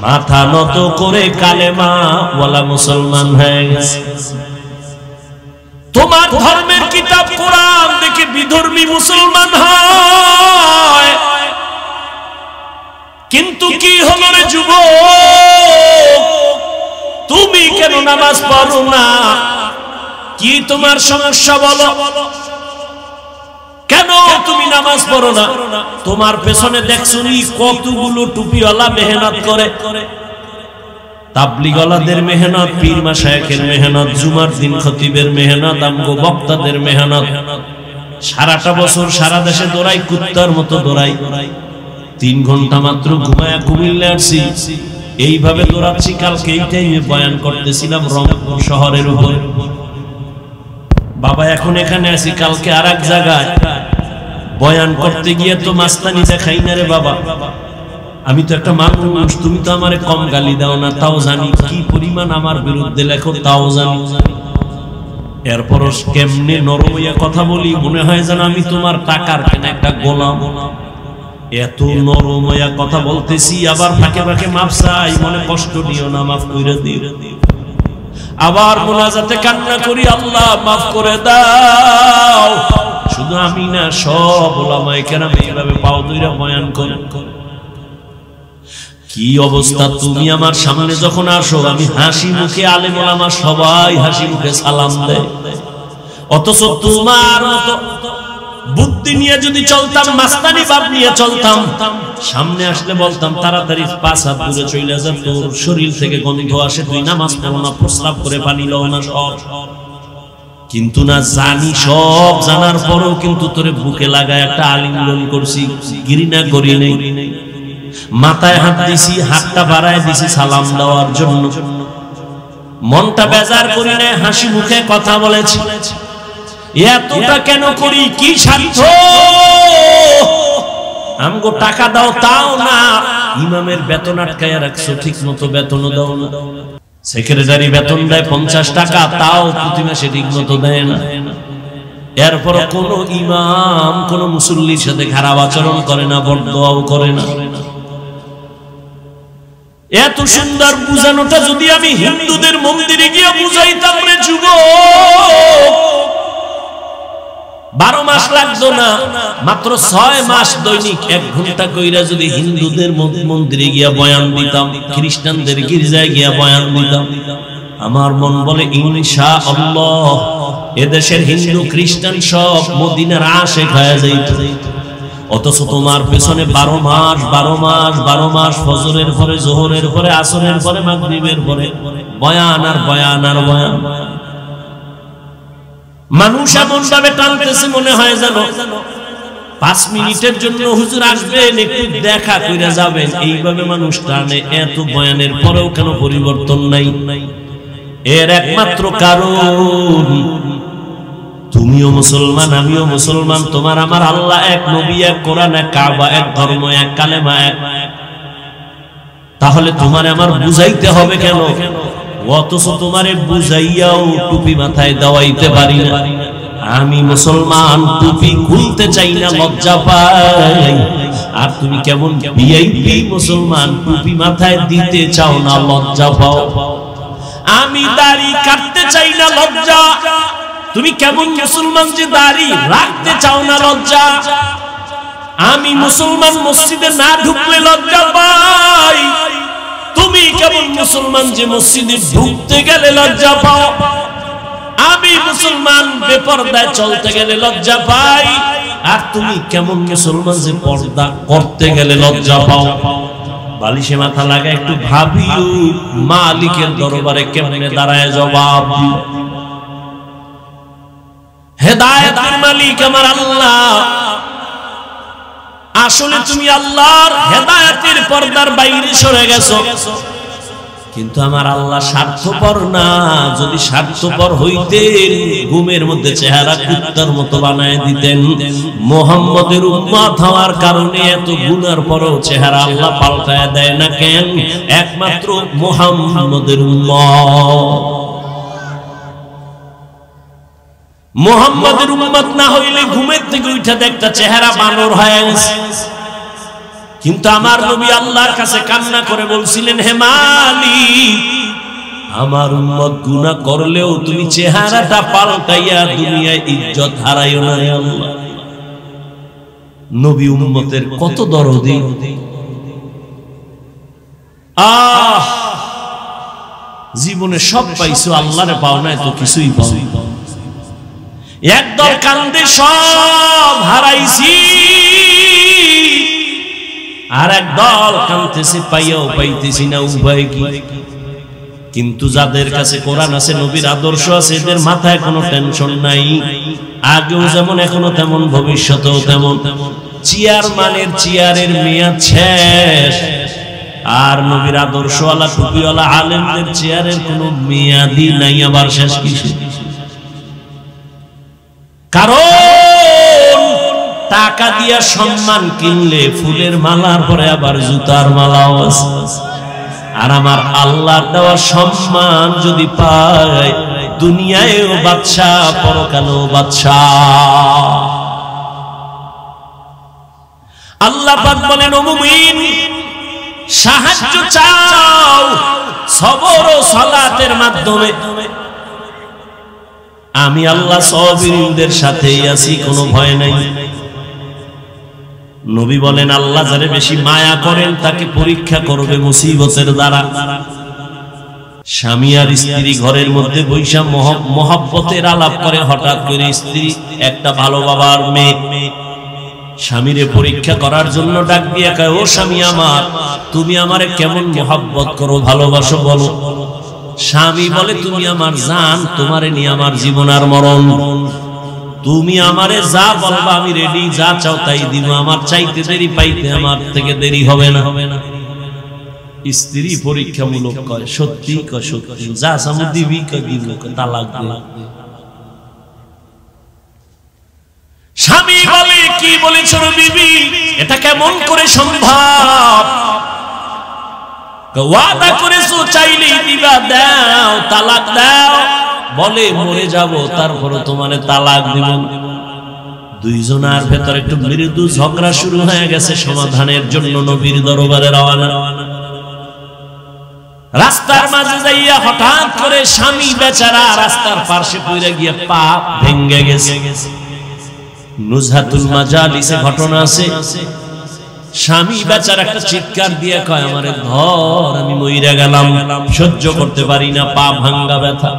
মাথা নত করে কালেমা ওয়ালা মুসলমান হয়ে গেছে। তোমার ধর্মের কিতাব কোরআন দেখে বিধর্মী মুসলমান হয়, কিন্তু কি হলো রে যুবক, তুমি কেন নামাজ পড়ো না? কি তোমার সমস্যা বলো? কেন তুমি নামাজ পড়ো না? তোমার পেছনে দেখছনি কতগুলো টুপিওয়ালা মেহনত করে, তাবলীগওয়ালাদের মেহনত, পীর মাশায়েখের মেহনত, জুমার দিন খতিবের মেহনত, আমগো বক্তাদের মেহনত। সারাটা বছর সারা দেশে দৌড়াই, কুত্তার মতো দৌড়াই। 3 ঘন্টা মাত্র ঘুমায়া কুমিল্লা আসছি, এইভাবে দৌড়াচ্ছি। কালকে এই টাইমে বয়ান করতেছিলাম রংপুর শহরের উপর। বাবা এখন এখানে আছি, কালকে আর এক জায়গায় বয়ান করতে গিয়ে তো মাস্তানি দেখাই না রে বাবা। আমি তো একটা মানুষ, তুমি তো আমারে কম গালি দাও না, তাও জানি কি পরিমাণ আমার বিরুদ্ধে লেখো, তাও জানি। এরপরও কেমনে নরম হইয়া কথা বলি, মনে হয় যেন আমি তোমার টাকার কেনা একটা গোলাম। এত নরম হইয়া কথা বলতেছি, আবার ফাঁকে ফাঁকে মাফ চাই, মনে কষ্ট নিও না, মাফ করে দিও। আবার মুনাজাতে কান্না করি, আল্লাহ মাফ করে দাও। শুধু আমি না, সব ওলামায়ে কেরাম এইভাবে পাও ধইরা বয়ান করেন। কি অবস্থা! তুমি আমার সামনে যখন আসো, আমি হাসি মুখে, আলেম ওলামা সবাই হাসি মুখে সালাম দেয়, অথচ তোমার মতো বুদ্ধি নিয়ে যদি চলতাম, মাস্তানি ভাব নিয়ে চলতাম, সামনে আসলে বলতাম তাড়াতাড়ি 5 হাত দূরে চলে যা, তোর শরীর থেকে গন্ধ আসে, তুই নামাজ পড়ো না, প্রস্রাব করে পানি লও না, সব। কিন্তু না, জানি সব জানার পরও কিন্তু তোরে বুকে লাগায় একটা আলিঙ্গন করছি, ঘৃণা করি নাই। মাথায় হাত দিছি, হাতটা বাড়ায় দিছি সালাম দেওয়ার জন্য। মনটা বেজার করি নাই, হাসি মুখে কথা বলেছি। এতটা কেন করি? কি স্বার্থ? আমগো টাকা দাও, তাও না। ইমামের বেতন আটকায়া রাখছো, ঠিক মতো বেতনও দাও না। সেক্রেটারি বেতন দেয় 50 টাকা, তাও প্রতি মাসে ঠিক মতো দেয় না। এরপর কোন ইমাম কোন মুসল্লির সাথে খারাপ আচরণ করে না, বরদোয়াও করে না। এত সুন্দর বুঝানোটা যদি আমি হিন্দুদের মন্দিরে গিয়ে বুঝাইতাম রে যুবক, 12 মাস লাগতো না, মাত্র 6 মাস দৈনিক 1 ঘন্টা কইরা যদি হিন্দুদের মন্দিরে গিয়া বয়ান দিতাম, খ্রিস্টানদের গির্জায় গিয়া বয়ান দিতাম, আমার মন বলে ইনশাআল্লাহ এদেশের হিন্দু খ্রিস্টান সব মদিনার আশিক হয়ে যাইত। অথচ তোমার পেছনে 12 মাস ফজরের পরে, যোহরের পরে, আসরের পরে, মাগরিবের পরে বয়ান আর বয়ান আর বয়ান। মানুষ এমন ভাবে টানতেছে, মনে হয় যেন 5 মিনিটের জন্য হুজুর আসবেন, একটু দেখা কইরা যাবেন, এইভাবে মানুষ টানে। এত বয়ানের পরেও কেন পরিবর্তন নাই? এর একমাত্র কারণ, তুমিও মুসলমান, আমিও মুসলমান, তোমার আমার আল্লাহ এক, নবী এক, কোরআন এক, কাবা এক, ধর্ম এক, কালেমা এক। তাহলে তোমার আমার বুঝাইতে হবে কেন? অথচ তোমারে বুঝাইয়াও টুপি মাথায় দেওয়াইতে পারি না। আমি মুসলমান, টুপি খুলতে চাই না, লজ্জা পাই। আর তুমি কেমন ভিআইপি মুসলমান, টুপি মাথায় দিতে চাও না, লজ্জা পাও। আমি দাড়ি কাটতে চাই না, লজ্জা। তুমি কেমন মুসলমান যে দাড়ি রাখতে চাও না, লজ্জা। আমি মুসলমান, মসজিদে না ঢুকলে লজ্জা পাই। তুমি কেমন মুসলমান যে মসজিদে ঢুকতে গেলে লজ্জা পাও। আমি মুসলমান বেপরদায় চলতে গেলে লজ্জা পাই, আর তুমি কেমন মুসলমান যে পর্দা করতে গেলে লজ্জা পাও? বালিশে মাথা লাগা একটু ভাবিও, মালিকের দরবারে কেমনে দাঁড়ায় জবাব দিও। হেদায়েতের মালিক আমার আল্লাহ। আসলে তুমি আল্লাহর হেদায়েতের পর্দার বাইরে সরে গেছো, কিন্তু আমার আল্লাহ স্বার্থপর না। যদি স্বার্থপর হইতেন ঘুমের মধ্যে চেহারা কুত্তার মতো বানায় দিতেন। মুহাম্মদের উম্মত হওয়ার কারণে এত গুনার পরেও চেহারা আল্লাহ পাল্টায় দেয় না কেন? একমাত্র মুহাম্মদের উম্মত। মুহাম্মদের উম্মত না হইলে ঘুমের থেকে উঠে দেখতে চেহারা বানর হয়ে গেছে। কিন্তু আমার নবী আল্লাহর কাছে কান্না করে বলছিলেন, হে মালিক, আমার উম্মত গুনাহ করলেও তুমি চেহারাটা পাল্টাইয়া দুনিয়ায় ইজ্জত হারাইও না হে আল্লাহ। নবী উম্মতের কত দরদি। জীবনে সব পাইছো, আল্লাহরে পাও না, তো কিছুই পাও। একদল কান্দে সব হারাইছি, আর একদল কাঁদতেছে পাইয়াও পাইতেছি না, উপায় কি? কিন্তু যাদের কাছে কোরআন আছে, নবীর আদর্শ আছে, এদের মাথায় কোনো টেনশন নাই। আগেও যেমন এখনো তেমন, ভবিষ্যতেও তেমন। চেয়ারম্যানের চেয়ারের মেয়াদ শেষ, আর নবীর আদর্শওয়ালা টুপিওয়ালা আলেমদের চেয়ারের কোনো মেয়াদই নাই। আবার শেষ কিসে? কারণ টাকা দিয়া সম্মান কিনলে ফুলের মালার পরে আবার জুতার মালাও আছে। আর আমার আল্লাহর দেওয়া সম্মান যদি পায়, দুনিয়ায়ও বাদশাহ, পরকালেও বাদশাহ। আল্লাহ পাক বলেন, ও মুমিন, সাহায্য চাও সবর ও সালাতের মাধ্যমে। আমি আল্লাহ সাবিরদের সাথেই আছি, কোনো ভয় নাই। নবী বলেন, আল্লাহ যারে বেশি মায়া করেন তাকে পরীক্ষা করবে মুসিবতের দ্বারা। স্বামী আর স্ত্রী ঘরের মধ্যে বৈশা মহব্বতের আলাপ করে, হঠাৎ করে স্ত্রী একটা ভালো বাবার মেয়ে স্বামীরে পরীক্ষা করার জন্য ডাক দিয়ে কয়, ও স্বামী আমার, তুমি আমারে কেমন মহব্বত করো, ভালোবাসো বলো। স্বামী বলে, তুমি আমার জান, তোমারে নিয়ে আমার জীবন আর মরণ। তুমি আমারে যা বলবা আমি রেডি, যা চাও তাই দিব, আমার চাইতে দেরি পাইতে আমার থেকে দেরি হবে না। স্ত্রী পরীক্ষামূলক কয়, সত্যি কয় সত্যি, যা চাও দিবি কয় দিব, তালাক দে। স্বামী বলে, কি বলেছ বিবি, এটা কেমন করে সম্ভব? ওয়াদা করেছো চাইলেই দিবা, দাও, তালাক দাও। বলে, মরে যাব তারপরে তোমারে তালাক দিব। দুইজনের ভেতর একটু মৃদু ঝগড়া শুরু হয়ে গেছে। সমাধানের জন্য নবীর দরবারে রওনা। রাস্তার মাঝে যাইয়া হঠাৎ করে স্বামী বেচারা রাস্তার পাশে পড়ে গিয়ে পা ভেঙে গেছে। নুজহাতুল মাজালিসে ঘটনা আছে। স্বামী বেচারা একটা চিৎকার দিয়ে কয়, আমারে ধর, আমি মইরা গেলাম, সহ্য করতে পারি না, পা ভাঙ্গা ব্যথা।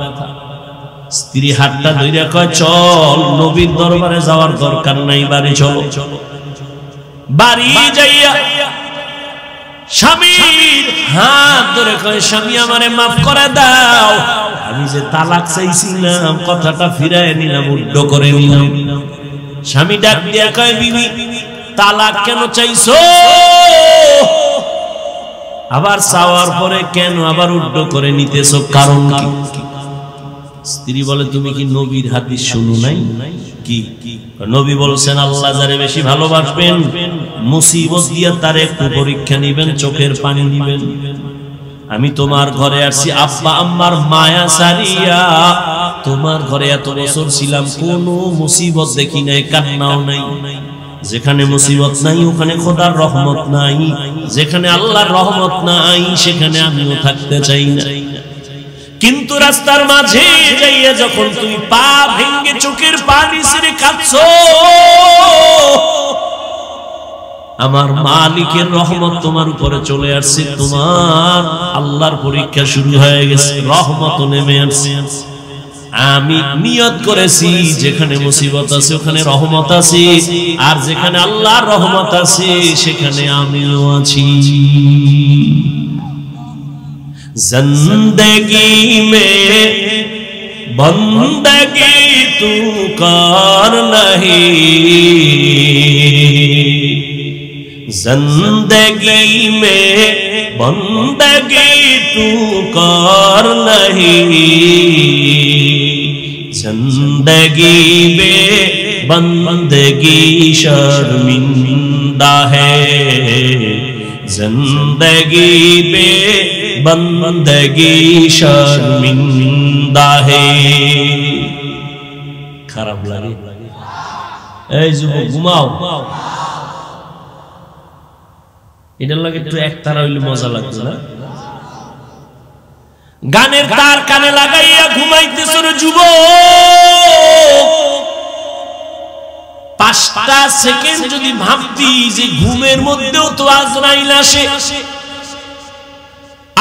স্ত্রী হাতটা ধরে কয়, চল, নবীর দরবারে যাওয়ার দরকার নাই, বাড়ি চলো। বাড়ি যাইয়া স্বামীর হাত ধরে কয়, স্বামী আমারে মাফ করে দাও, আমি যে তালাক চাইছিলাম কথাটা ফিরায় নিলাম, উড্ড করে নিলাম। স্বামী ডাক দিয়া কয়, বিবি, তালাক কেন চাইছো? আবার চাওয়ার পরে কেন আবার উড্ড করে নিতেছো, কারণ কি? স্ত্রী বলে, তুমি কি নবীর হাদিস শুনো নাই? কি? নবী বলছেন, আল্লাহ যারে বেশি ভালোবাসবেন মুসিবত দিয়া তার একটু পরীক্ষা নিবেন, চোখের পানি নিবেন। আমি তোমার ঘরে আসছি আব্বা আম্মার মায়া সারিয়া, তোমার ঘরে এত বছর ছিলাম, কোনো মুসিবত দেখি নাই, কান্নাও নাই। যেখানে মুসিবত নাই ওখানে খোদার রহমত নাই, যেখানে আল্লাহর রহমত নাই সেখানে আমিও থাকতে চাই না। কিন্তু রাস্তার মাঝে যাইয়া যখন তুমি পা ভেঙে চোখের পানি ছেড়ে কাঁদছো, আমার মালিকের রহমত তোমার উপরে চলে আসছে, তোমার আল্লাহর পরীক্ষা শুরু হয়ে গেছে, রহমত নেমে আসছে। আমি নিয়ত করেছি যেখানে মুসিবত আছে ওখানে রহমত আছে, আর যেখানে আল্লাহর রহমত আছে সেখানে আমিও আছি। জিন্দেগি মে বন্দগি তু কর নহি, জিন্দেগি মে বন্দগি তু কর নহি, जिंदगी में बंदगी शर्मिंदा है, जिंदगी में बंदगी शर्मिंदा है। खराब लगे এই যুবক ঘুমাও, এটার লাগে একটু একতারা হইলে মজা লাগতো না। গানের তার কানে লাগাইয়া ঘুমাইতেছ রে যুবক, 5টা সেকেন্ড যদি ভাবতি যে ঘুমের মধ্যেও তো আজরাইল আসে,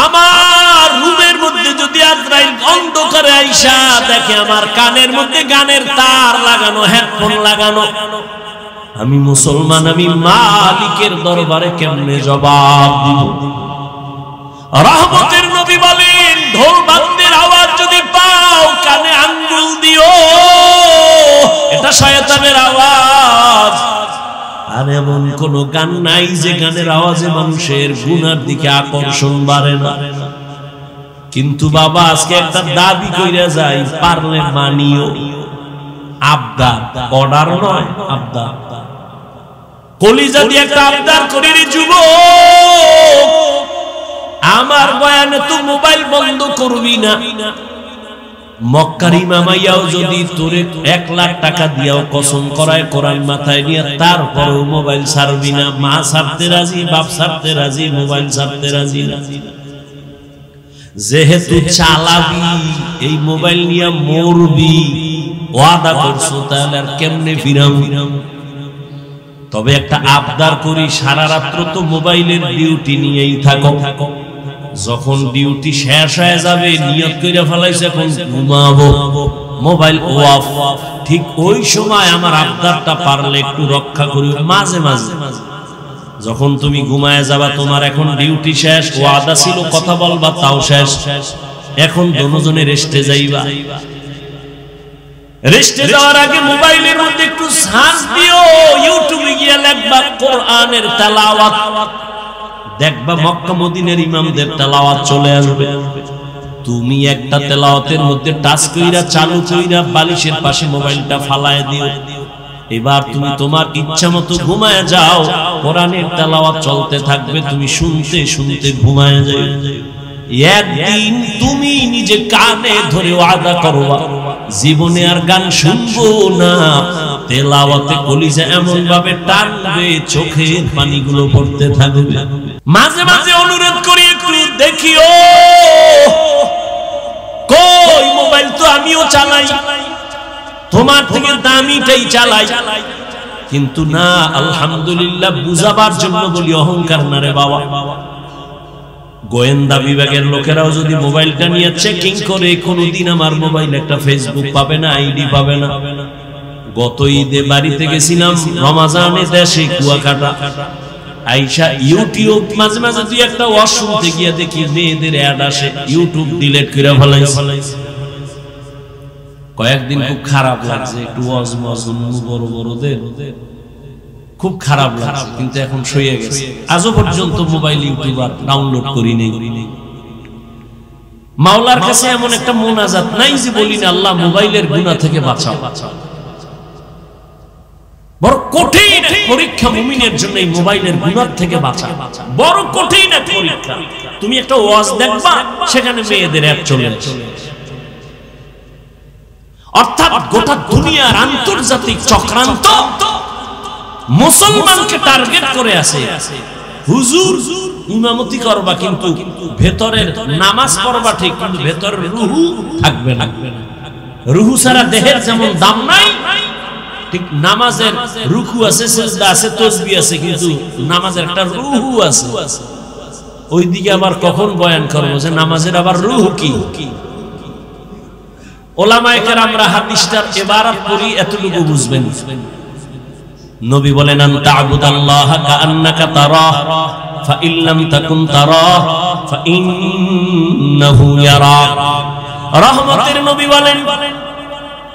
আমার রুমের মধ্যে যদি আজরাইল অন্ধকারে আইসা দেখে আমার কানের মধ্যে গানের তার লাগানো, হেডফোন লাগানো, আমি মুসলমান, আমি মালিকের দরবারে কেমনে জবাব দিব? রহমতের নবী বলেন, ঢোল বাদ্যের আওয়াজ যদি পাও কানে আঙ্গুল দিও, এটা শয়তানের আওয়াজ। আর এমন কোন গান নাই যে গানের আওয়াজে মানুষের গুনার দিকে আকর্ষণ বাড়ে না। কিন্তু বাবা আজকে একটা দাবি কইরা যাই, পারলে মানিও। আবদার, অর্ডার নয়, আবদার। কলিজা দিয়ে একটা আবদার করি রে যুবক, আমার বয়ানে তো মোবাইল বন্ধ করবি না। মক্কার ইমামাইয়াও যদি তোরে 1 লাখ টাকা দিয়াও কসম করায় কোরআন মাথায় নিয়ে, তারপরেও মোবাইল ছাড়বি না। মা ছাড়তে রাজি, বাপ ছাড়তে রাজি, মোবাইল ছাড়তে রাজি না। যেহেতু চালাবি, এই মোবাইল নিয়ে মরবি, ওয়াদা করছো, তাহলে আর কেমনে ফিরাম? তবে একটা আবদার করি, সারা রাত্র তো মোবাইলের ডিউটি নিয়েই থাকো। যখন ডিউটি শেষ হয়ে যাবে, নিয়ত করে ফেলাইছে এখন ঘুমাবো, মোবাইল অফ, ঠিক ওই সময় আমার আবদারটা পারলে একটু রক্ষা করি। মাঝে মাঝে যখন তুমি ঘুমায় যাবা, তোমার এখন ডিউটি শেষ, ওয়াদা ছিল কথা বলবা, তাও শেষ, এখন দুজনে রেস্টে যাইবা। রেস্টে যাওয়ার আগে মোবাইলের মধ্যে একটু সার্চ দিও, ইউটিউবে গিয়ে লিখবা কোরআনের তেলাওয়াত, দেখবা মক্কা মদিনার ইমামদের তেলাওয়াত চলে আসবে। তুমি একটা তেলাওয়াতের মধ্যে টাচ কইরা চালু কইরা বালিশের পাশে মোবাইলটা ফালায় দিও। এবার তুমি তোমার ইচ্ছা মতো ঘুমায় যাও, কোরআনের তেলাওয়াত চলতে থাকবে, তুমি শুনতে শুনতে ঘুমায় যাও। একদিন তুমি নিজে কানে ধরে ওয়াদা করবা, জীবনে আর গান শুনবো না। তেলাওয়াতে কলিজা এমন ভাবে টানবে, চোখের পানিগুলো পড়তে থাকবে। মাঝে মাঝে অনুরোধ করি একটু দেখিও, কই মোবাইল তো আমিও চালাই, তোমার থেকে দামিটাই চালাই। কিন্তু না, আলহামদুলিল্লাহ, বুঝাবার জন্য বলি, অহংকার না রে বাবা। গোয়েন্দা বিভাগের লোকেরাও যদি মোবাইলটা নিয়ে চেকিং করে, কোনদিন আমার মোবাইল একটা ফেসবুক পাবে না, আইডি পাবে না। গত ঈদে বাড়িতে গেছিলাম, রমাজানে দেশে কুয়াকাটা, আইসা ইউটিউব মাঝে মাঝে দুই একটা ওয়াজ শুনতে গিয়ে দেখি মেয়েদের অ্যাড আসে, ইউটিউব ডিলিট করে ফেলাইছে। কয়েকদিন খুব খারাপ লাগছে, একটু ওয়াজ বড় বড়দের খুব খারাপ লাগছে, কিন্তু এখন সইয়ে গেছে। আজও পর্যন্ত মোবাইল ইউটিউব আর ডাউনলোড করি নেই। মাওলার কাছে এমন একটা মোনাজাত নাই যে বলি না, আল্লাহ মোবাইলের গুনাহ থেকে বাঁচাও। বড় কঠিন পরীক্ষা মুমিনের জন্য এই মোবাইলের গুনাহ থেকে বাঁচা, বড় কঠিন পরীক্ষা। তুমি একটা ওয়াজ দেখবা, সেখানে মেয়েদের অ্যাড চলে আসে, অর্থাৎ গোটা দুনিয়ার আন্তর্জাতিক চক্রান্ত মুসলমানকে টার্গেট করে আছে। হুজুর ইমামতি করবা, কিন্তু ভেতরের নামাজ পড়বা ঠিক, কিন্তু ভেতরের রুহু থাকবে না। রুহু ছাড়া দেহের যেমন দাম নাই, ঠিক নামাজের রুকু আছে, সিজদা আছে, তাসবিহ আছে, কিন্তু নামাজের একটা রুহু আছে। ওইদিকে আবার কখন বয়ান করবো যে নামাজের আবার রুহু কি? ওলামায়ে কেরামরা হাদিসটার ইবারত পড়ি এতটুকু বুঝবেন। নবী বলেন আনতা আবুদাল্লাহা কাআন্নাকা তারাহ ফাইন লাম তাকুন তারাহ ফাইন্নাহু ইয়ারাক। রহমতের নবী বলেন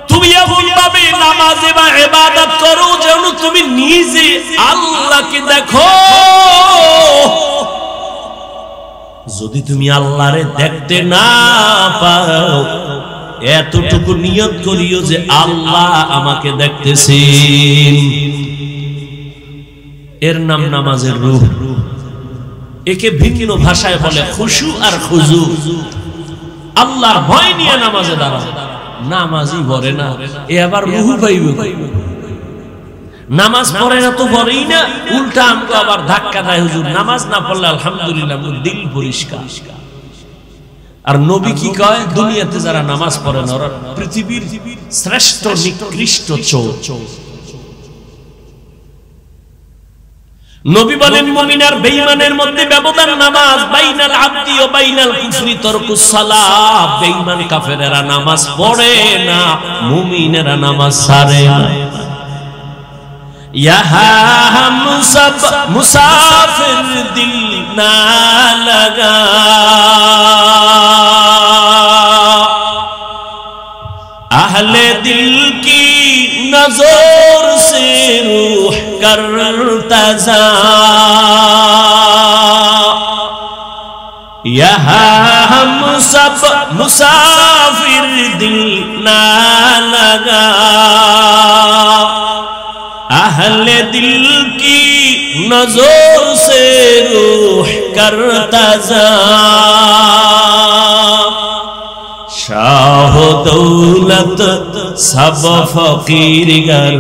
তুমি এমন ভাবে নামাজ বা ইবাদত করো যেন তুমি নিজে আল্লাহকে দেখো। যদি তুমি আল্লাহরে দেখতে না পাও এতটুকু নিয়ত করিও যে আল্লাহ আমাকে দেখতেছেন। এর নাম নামাজের রূহ। একে ভিন্ন ভাষায় বলে খুশু আর খুজু। আল্লাহর ভয় নিয়ে নামাজে দাঁড়াও, নামাজই পড়ে না, এ আবার রূহ পাইবে। নামাজ পড়ে না তো পড়েই না, উল্টা আমগো আবার ধাক্কা দেয় হুজুর নামাজ না পড়লে আলহামদুলিল্লাহ দিল পরিষ্কার। আর নবী কি কয়, দুনিয়াতে যারা নামাজ পড়ে না ওরা পৃথিবীর শ্রেষ্ঠ নিকৃষ্ট চোর। নবী বলেন মুমিন আর বেঈমানের মধ্যে ব্যবধান নামাজ, বাইনাল আবদি ওয়া বাইনাল কুফরি তারকুস সালাহ। বেঈমান কাফেরেরা নামাজ পড়ে না, মুমিনেরা নামাজ ছাড়ে না। ইহা মুসাফির দিল না লাগা, আহলে দিল কি नजर से रूह करता जा, यहाँ हम सब मुसाफिर दिल ना लगा, अहले दिल की नजर से रूह करता जा। शाह दौलत सब फकीर गर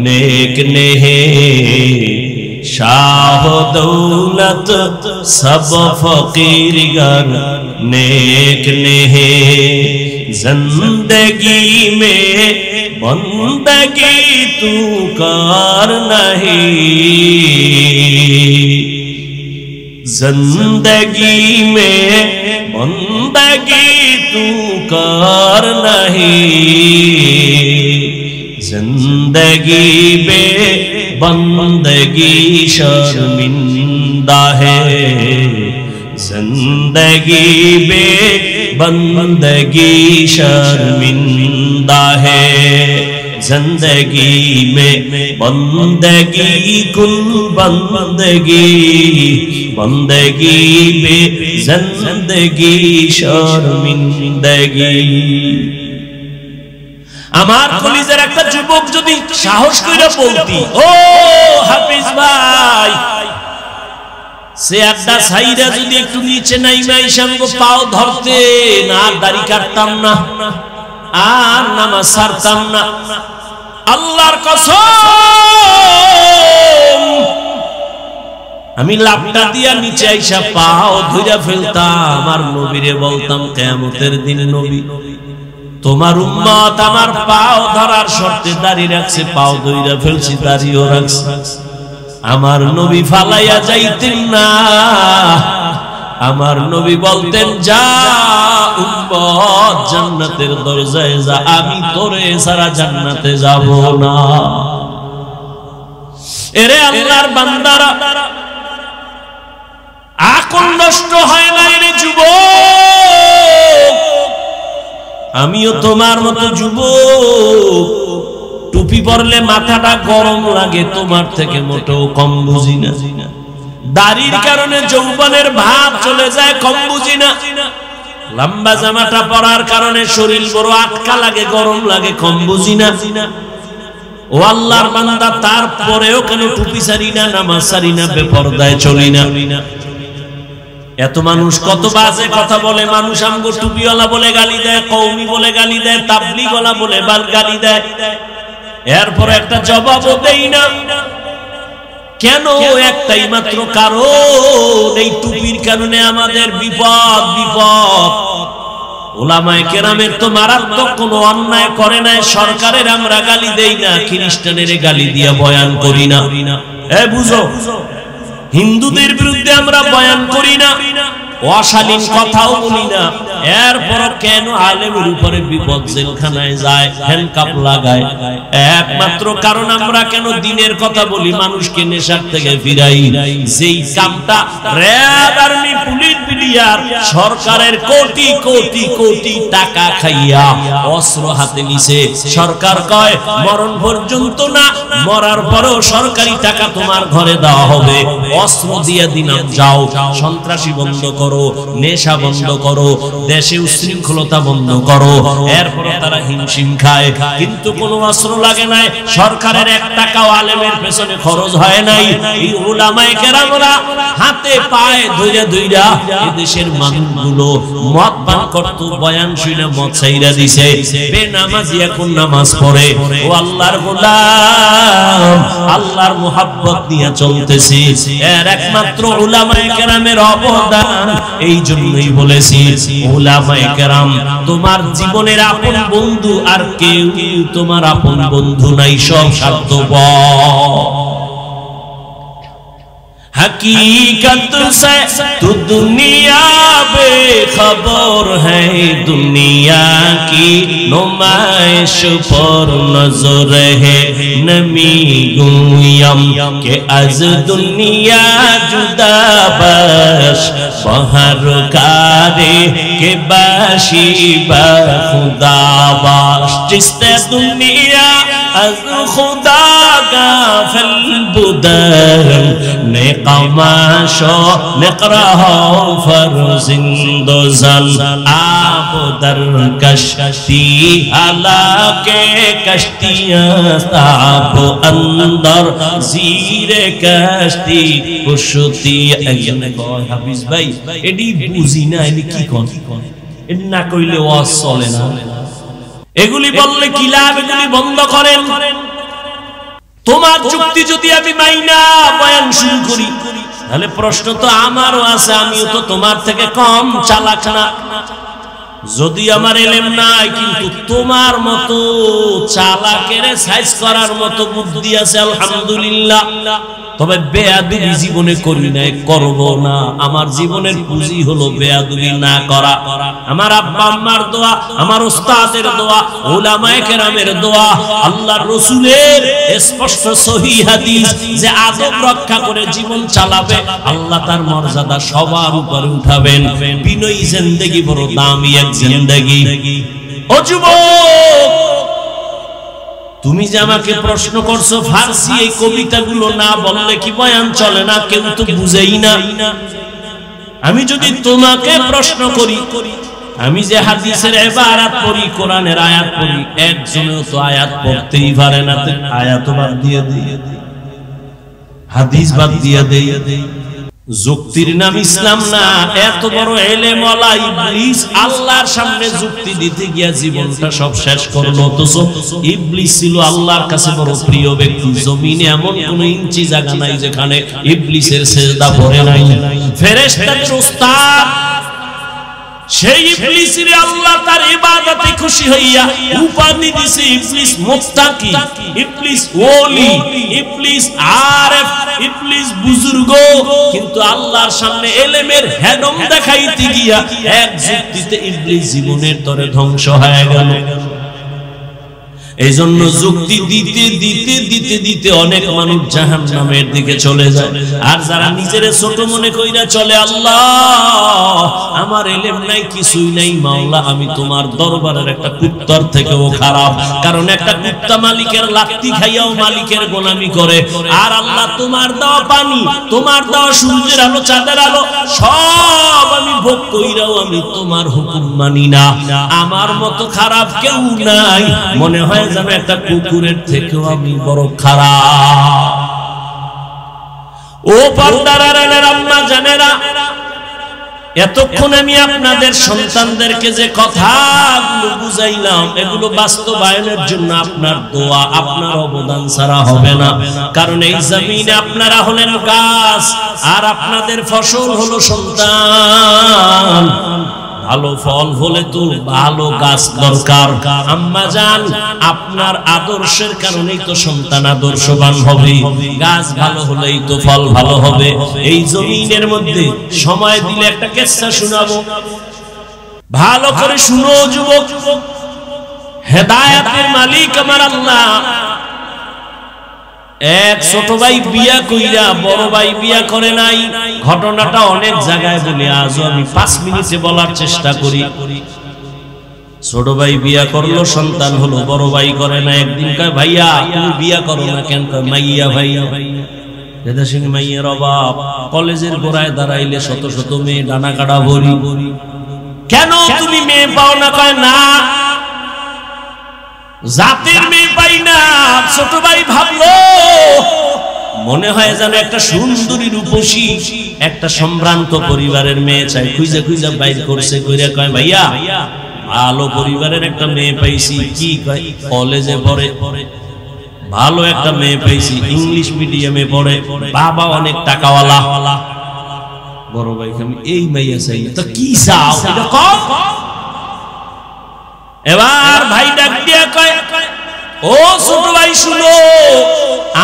नेक नेहे, शाह दौलत सब फकीर गर नेक नेहे। जिंदगी में बंदगी तू कर नहीं, जिंदगी में बंदगी तू कर नहीं, जिंदगी बे बंदगी शर्मिंदा है, जिंदगी बे बंदगी शर्मिंदा है। जिंदगी में बंदगी कुल बंदगी, बंदगी बे जिंदगी शर्मिंदगी। আমার কলিজার একটা যুবক যদি সাহস কইরা বলতি, ও হাফিজ ভাই সে আড্ডা ছাইরা যদি একটু নিচে নাইমা ইসামগো পাও ধরতে না, দাড়ি কাটতাম না আর নামাজ ছাড়তাম না। আল্লাহর কসম আমি লাফটা দিয়া নিচে আইসা পাও ধইরা ফেলতাম আর নবীরে বলতাম কিয়ামতের দিন নবী তোমার উম্মত আমার পাও ধরার শর্তে দাড়ি রাখছে, পাও ধইরা ফেলছি, দাড়িও রাখছে, আমার নবী ফালাইয়া যাইতেন না। আমার নবী বলতেন যা উম্মত জান্নাতের দরজায় যা, আমি তোরে ছাড়া জান্নাতে যাব না। এরে আল্লাহর বান্দারা আকল নষ্ট হয় না রে যুবক, আমিও তোমার মতো যুবক। টুপি পরলে মাথাটা গরম লাগে, তোমার থেকে মোটেও কম বুঝি না। দাড়ির কারণে যৌবনের ভাব চলে যায়, কম বুঝি না। লম্বা জামাটা পরার কারণে শরীর বড় আটকা লাগে, গরম লাগে, কম বুঝি না। ও আল্লাহর বান্দা তারপরেও কেন টুপি ছাড়ি না, নামাজ ছাড়ি না, বেপরদায় চলি না। এত মানুষ কত বাজে কথা বলে, মানুষ আমগো টুপিওয়ালা বলে গালি দেয়, কওমি বলে গালি দেয়, তাবলীগওয়ালা বলে গালি দেয়, এরপর একটা জবাবও দেই না। কেন? একটাই মাত্র কারণ, এই টুপির কারণে আমাদের বিপদ। বিপদ উলামায়ে কেরামের তো মারাত্মক কোনো অন্যায় করে নাই, সরকারের আমরা গালি দেই না, খ্রিস্টানের গালি দিয়া বয়ান করি না। এ বুঝো, হিন্দুদের বিরুদ্ধে আমরা বয়ান করি না, অশালীন কথাও বলি না, এরপর কেন আলেমের উপরে বিপদ, জেলখানায় যায়, হ্যান্ডকাপ লাগায়? একমাত্র কারণ আমরা কেন দিনের কথা বলি, মানুষকে নেশার থেকে ফিরাই। যেই কামটা র্যাব, আর্মি, পুলিশ, বিডিআর সরকারের কোটি কোটি কোটি টাকা খাইয়া অস্ত্র হাতে নিছে। সরকার কয় মরণ পর্যন্ত না, মরার পরেও সরকারি টাকা তোমার ঘরে দেওয়া হবে, অস্ত্র দিয়ে দিলাম, যাও সন্ত্রাসী বন্ধ করো, নেশা বন্ধ করো, দেশে উশৃঙ্খলতা বন্ধ করো। এরপরে তারা হিমশিম খায়, কিন্তু কোনো অস্ত্র লাগে নাই, সরকারের 1 টাকাও আলেমের পেছনে খরচ হয় নাই। এই উলামায়ে কেরামরা হাতে পায়ে ধইরা ধইরা এদেশের মানুষগুলো মদ পান করত, বয়ান শুনে মদ ছাইরা দিছে, বেনামাজি এখন নামাজ পড়ে। ও আল্লাহর গোলাম, আল্লাহর মুহাব্বত নিয়ে চলতেছি, এর একমাত্র উলামায়ে কেরামের অবদান। এই জন্যই বলেছি উলামায়ে কেরাম তোমার জীবনের আপন বন্ধু, আর কেউ তোমার আপন বন্ধু নাই, সব স্বার্থপর। हकीकत से तो दुनिया बेखबर है, दुनिया की नुमाइश पर नजर है। नमी गुयम के अज दुनिया जुदा बश, बहर कारे के बाशी बा खुदा बाश। जिसने दुनिया अज खुदा गाफिल बुदर ने कमाशो निकराहो फरजिंदो जल आप दर कश्ती हालाके कश्तियां आप अंदर जीरे कश्ती कुशती। একজনে কয় হাফিজ ভাই এডি বুঝি না, এডি কি কোন, এডি না কইলে ওয়াজ চলে না, এগুলি বললে কি লাভ, এগুলি বন্ধ করেন। তোমার যুক্তি যদি আমি মাইনা বয়ান শুরু করি, তাহলে প্রশ্ন তো আমারও আছে, আমিও তো তোমার থেকে কম চালাক না। যদি আমার ইলম নাই, কিন্তু তোমার মতো চালাকের সাইজ করার মতো বুদ্ধি আছে, আলহামদুলিল্লাহ। তবে বেয়াদবি জীবনে করি না, করব না। আমার জীবনের পুঁজি হলো বেয়াদবি না করা। আমার আব্বা আম্মার দোয়া, আমার উস্তাদের দোয়া, উলামায়ে কেরামের দোয়া, আল্লাহর রাসূলের স্পষ্ট সহিহ হাদিস যে আদব রক্ষা করে জীবন চালাবে, আল্লাহ তার মর্যাদা সবার উপরে উঠাবেন। বিনয়ী জিন্দেগি বড় দামি এক জিন্দেগি। ও যুবক, তুমি যে আমাকে প্রশ্ন করছো ফার্সি এই কবিতাগুলো না বললে কি বয়ান চলে না? কেউ তো বুঝেই না। আমি যদি তোমাকে প্রশ্ন করি, আমি যে হাদিসের ইবারত পড়ি, কোরআনের আয়াত পড়ি, একজনও তো আয়াত পড়তেই পারে না, আয়াত বাদ দিয়ে দেই, হাদিস বাদ দিয়ে দেই। যুক্তির নাম ইসলাম না। এত বড় এলেম ওয়ালা ইবলিস আল্লাহর সামনে যুক্তি দিতে গিয়া জীবনটা সব শেষ করলো। অথচ ইবলিস ছিল আল্লাহর কাছে বড় প্রিয় ব্যক্তি। জমিনে এমন কোন ইঞ্চি জায়গা নাই যেখানে ইবলিসের সিজদা পড়ে নাই। ফেরেশতাদের উস্তাদ সেই ইবলিসের আল্লাহ তার ইবাদতে খুশি হইয়া উপাধি দিয়েছে ইবলিস মুত্তাকি, ইবলিস ওলি, ইবলিস আরেফ, ইবলিস বুজুর্গ। কিন্তু আল্লাহর সামনে ইলমের হেডম দেখাইতে গিয়া এক যুক্তিতে ইবলিস জীবনের তরে ধ্বংস হয়ে গেল। এইজন্য যুক্তি দিতে দিতে দিতে দিতে অনেক মানুষ জাহান্নামের দিকে চলে যায়। আর যারা নিজের ছোট মনে কইরা চলে, আল্লাহ আমার ইলম নাই, কিছুই নাই, মাওলা আমি তোমার দরবারের একটা কুত্তার থেকেও খারাপ। কারণ একটা কুত্তা মালিকের লাত্তি খাইয়াও মালিকের গোলামি করে। আর আল্লাহ তোমার দেওয়া পানি, তোমার দেওয়া সূর্যের আলো, চাঁদের আলো সব আমি ভোগ কইরাও আমি তোমার হুকুম মানি না। আমার মতো খারাপ কেউ নাই। মনে হয় যেন একটা কুকুরের থেকেও আমি বড় খারাপ। ও পর্দার আড়ালের আম্মা জানেরা, এতক্ষণ আমি আপনাদের সন্তানদেরকে যে কথাগুলো বুঝাইলাম, এগুলো বাস্তবায়নের জন্য আপনার দোয়া, আপনার অবদান ছাড়া হবে না। কারণ এই জমিনে আপনারা হলেন গাছ, আর আপনাদের ফসল হলো সন্তান। ভালো ফল হলে তো ভালো গাছ দরকার। আম্মা জান, আপনার আদর্শের কারণেই তো সন্তান আদর্শবান হবে। গাছ ভালো হলেই তো ফল ভালো হবে। এই জমিনের মধ্যে সময় দিলে একটা কিসসা শোনাবো। ভালো করে শুনো যুবক, হেদায়েতের মালিক আমার আল্লাহ। এক ছোট ভাই বিয়া কইরা বড় ভাই বিয়া করে নাই। ঘটনাটা অনেক জায়গায় বলে, আজও আমি 5 মিনিটে বলার চেষ্টা করি। ছোট ভাই বিয়া করলো, সন্তান হলো, বড় ভাই করে না। একদিন কয়, ভাইয়া তুমি বিয়া করো না কেন? কয়, মাইয়া ভাইয়া দেশে মাইয়ের অভাব, কলেজের গোড়ায় দাঁড়াইলে শত শত মেয়ে ডানা কাটা ভরি, কেন তুমি মেয়ে পাও না? কয়, না জাতির মেয়ে পাই না। ছোট ভাই ভাবলো মনে হয় যেন একটা সুন্দরী রূপসী একটা সম্ভ্রান্ত পরিবারের মেয়ে চাই। খুঁজে খুঁজে বাইর করছে, কইরা কয়, ভাইয়া ভালো পরিবারের একটা মেয়ে পাইছি। কি কয়? কলেজে পড়ে, ভালো একটা মেয়ে পাইছি, ইংলিশ মিডিয়ামে পড়ে, বাবা অনেক টাকাওয়ালা। বড় ভাই আমি এই মাইয়া চাই। তো কি চাও এটা কও। এবার ভাই ডাক দিয়া কয়, ও ছোট ভাই শুনো,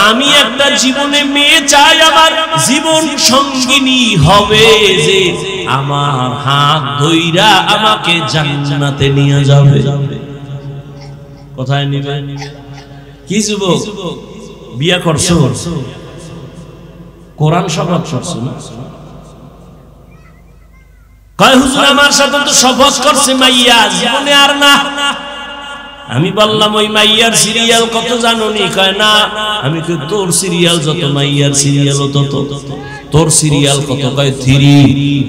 আমি একটা জীবনে মেয়ে চাই, আমার জীবন সঙ্গিনী হবে যে আমার হাত ধইরা আমাকে জান্নাতে নিয়ে যাবে। কোথায় নিবে? কি যুবক বিয়া করছো? কোরআন শপথ করছো না? কয়, হুজুর আমার সাথে তো শপথ করছে মাইয়া, জীবনে আর না। আমি বললাম, ওই মাইয়ার সিরিয়াল কত জানোনি? কয়, না। আমি কই, তোর সিরিয়াল যত, মাইয়ার সিরিয়াল তত। তোর সিরিয়াল কত? কয়, 3।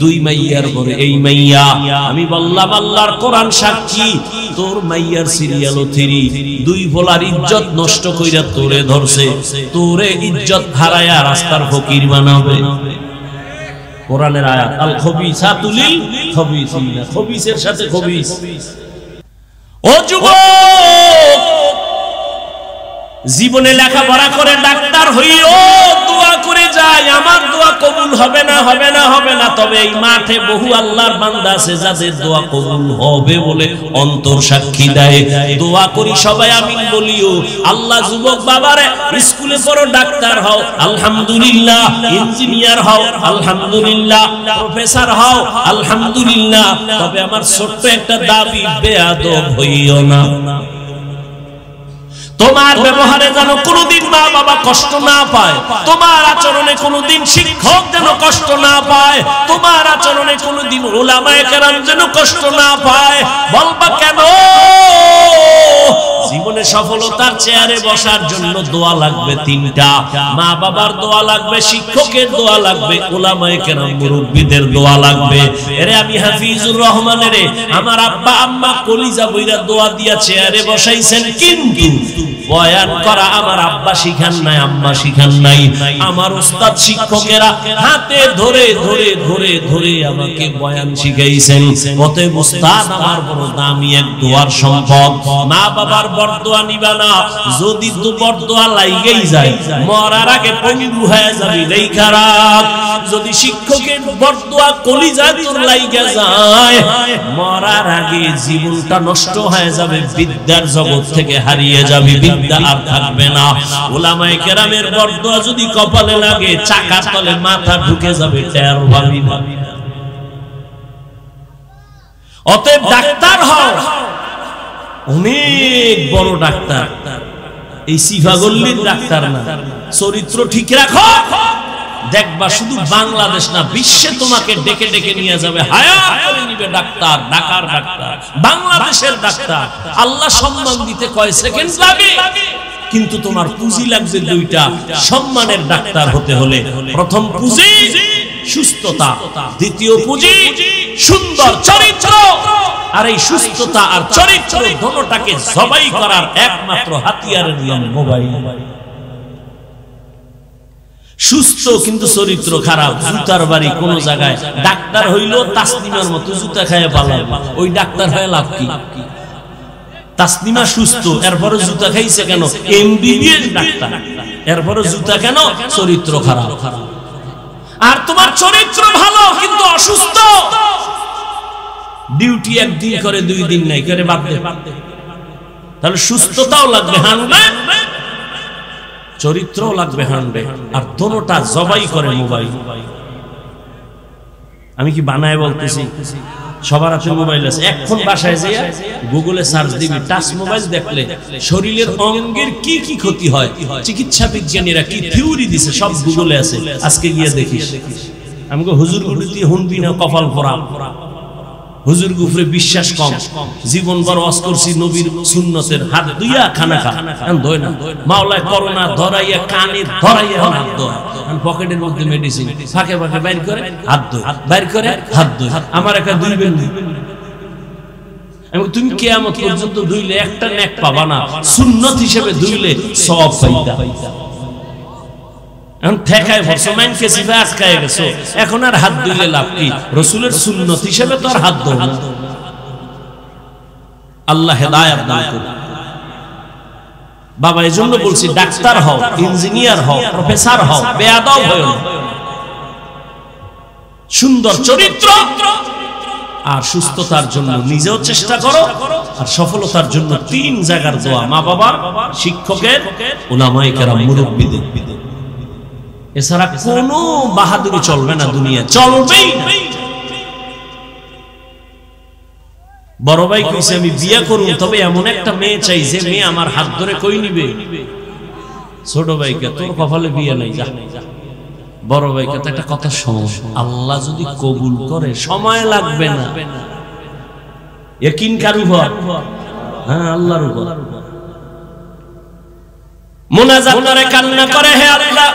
2 মাইয়ার পরে এই মাইয়া। আমি বললাম, আল্লাহর কোরআন সাক্ষী, তোর মাইয়ার সিরিয়ালও 3। 2 ভোলার ইজ্জত নষ্ট কইরা তোরে ধরছে, তোরে ইজ্জত হারায়া রাস্তার ফকির বানাবে। কোরআনের আয়াত, আল খবিসাতু লিল খবিসিনা, খবিসের সাথে খবিস। ও যুবক, জীবনে লেখাপড়া করে ডাক্তার হইও, দোয়া করে যায়, আমার দোয়া কবুল হবে না, হবে না, হবে না। তবে এই মাঠে বহু আল্লাহর বান্দা আছে যাদের দোয়া কবুল হবে বলে অন্তর সাক্ষী দেয়। দোয়া করি সবাই আমিন বলিও। আল্লাহ যুবক বাবারে স্কুলে পড়ো, ডাক্তার হও, আলহামদুলিল্লাহ। ইঞ্জিনিয়ার হও, আলহামদুলিল্লাহ। প্রফেসর হও, আলহামদুলিল্লাহ। তবে আমার ছোট্ট একটা দাবি, বেয়াদব হইও না। তোমার ব্যবহারে যেন কোনোদিন মা বাবা কষ্ট না পায়, তোমার আচরণে কোনোদিন শিক্ষক যেন কষ্ট না পায়, তোমার আচরণে কোনোদিন উলামায়ে কেরাম যেন কষ্ট না পায়। বলবা কেন? জীবনে সফলতার চেয়ারে বসার জন্য দোয়া লাগবে 3টা। মা বাবার দোয়া লাগবে, শিক্ষকের দোয়া লাগবে, উলামায়ে কেরাম মুরব্বিদের দোয়া লাগবে। এরে আমি হাফিজুর রহমানের আমার আব্বা আম্মা কলিজা বইরা দোয়া দিয়া চেয়ারে বসাইছেন, কিন্তু বয়ান করা আমার আব্বা শিখান নাই, আম্মা শিখান নাই। আমার উস্তাদ শিক্ষকেরা হাতে ধরে ধরে ধরে ধরে আমাকে বয়ান শিখাইছেন। অতএব উস্তাদ আমার বড় দামি এক দোয়ার সম্পদ। মা বাবার বরদোয়া নিবা না, যদি তো বরদোয়া লাইগেই যায় মরার আগে পঙ্গু হয়ে যাবি, এই খারাপ। যদি শিক্ষকের বরদোয়া কলিজায় তোর লাইগা যায়, মরার আগে জীবনটা নষ্ট হয়ে যাবে, বিদ্যার জগৎ থেকে হারিয়ে যাবে, বিদ্যা আর থাকবে না। উলামায়ে কেরামের বরদোয়া যদি কপালে লাগে, চাকার তলে মাথা ঢুকে যাবে, টের পাবি না। অতএব ডাক্তার হও, অনেক বড় ডাক্তার, এই সিফাগল্লির ডাক্তার না। চরিত্র ঠিক রাখো, দেখবা শুধু বাংলাদেশ না, বিশ্বে তোমাকে ডেকে ডেকে নিয়ে যাবে, হায়া করে নিবে ডাক্তার, ঢাকার ডাক্তার, বাংলাদেশের ডাক্তার। আল্লাহ সম্মান দিতে কয় সেকেন্ড লাগে, কিন্তু তোমার পুঁজি লাগবে 2টা। সম্মানের ডাক্তার হতে হলে প্রথম পুঁজি সুস্থতা, দ্বিতীয় পুঁজি সুন্দর চরিত্র। আর এই সুস্থতা আর চরিত্র দুটোটাকে জবাই করার একমাত্র হাতিয়ারের নাম মোবাইল। সুস্থ কিন্তু চরিত্র খারাপ, জুতার বাড়ি কোন জায়গায়। ডাক্তার হইলো তাসলিমার মতো জুতা খায় পালাবে, ওই ডাক্তার হয়ে লাভ কি? তাসলিমা সুস্থ, এরপরে জুতা খাইছে কেন? এমবিবিএস ডাক্তার, এরপরে জুতা কেন? চরিত্র খারাপ। আর তোমার চরিত্র ভালো কিন্তু অসুস্থ, ডিউটি একদিন করে 2 দিন নাই করে বাদ দে। তাহলে সুস্থতাও লাগবে 100, চরিত্রও লাগবে 100, আর দোনোটা জবাই করে মোবাইল। আমি কি বানায় বলতেছি? সবার হাতে মোবাইল আছে, এখন বাসায় যেয়ে গুগলে সার্চ দিবি, টাচ মোবাইল দেখলে শরীরের অঙ্গের কি কি ক্ষতি হয়, চিকিৎসা বিজ্ঞানীরা কি থিওরি দিছে সব গুগলে আছে। আজকে গিয়ে দেখিস। আমাকে হুজুর গুরুতি হুনবি না, কপাল পরা। হুজুর গুফরে বিশ্বাস কম, জীবন বড় ওয়াজ করছি নবীর সুন্নতের, হাত দুইয়া খানা খা, ধোয় না। মাওলায় করোনা ধরাইয়া কানে ধরাইয়া হাত ধোয়, পকেটের মধ্যে মেডিসিন, ফাঁকে ফাঁকে বাইর করে হাত ধোয়, বাইর করে হাত ধোয়। আমার একটা দুইবেন তুমি কিয়ামত পর্যন্ত ধুইলে একটা নেক পাবা না, সুন্নত হিসেবে ধুইলে সওয়াব পাইতা। এখন ঠেকায় ভরসা মাইনকে সিফা আজকায় গেছো, এখন আর হাত ধুইলে লাভ কি? রাসূলের সুন্নত হিসেবে তো আর হাত ধোয় না। আল্লাহ হেদায়েত দান করুন। বাবা এজন্য বলছি, ডাক্তার হও, ইঞ্জিনিয়ার হও, প্রফেসর হও, বেয়াদব হও না। সুন্দর চরিত্র আর সুস্থতার জন্য নিজেও চেষ্টা করো, আর সফলতার জন্য 3 জায়গার দোয়া, মা বাবার, শিক্ষকের, উলামায়ে কেরাম, মুরব্বিদের। এছাড়া কোনো বাহাদুরি চলবে না, দুনিয়া চলবেই না। বড় ভাই কইছে আমি বিয়ে করব, তবে এমন একটা মেয়ে চাই যে মেয়ে আমার হাত ধরে কই নিবে। ছোট ভাইকে তোর কপালে বিয়ে নাই, যা। বড় ভাইকে তো একটা কথা শোনো, আল্লাহ যদি কবুল করে সময় লাগবে না। ইয়াকিন কার উপর? হ্যাঁ, আল্লাহর উপর। মুনাজাত করে কান্না করে, হে আল্লাহ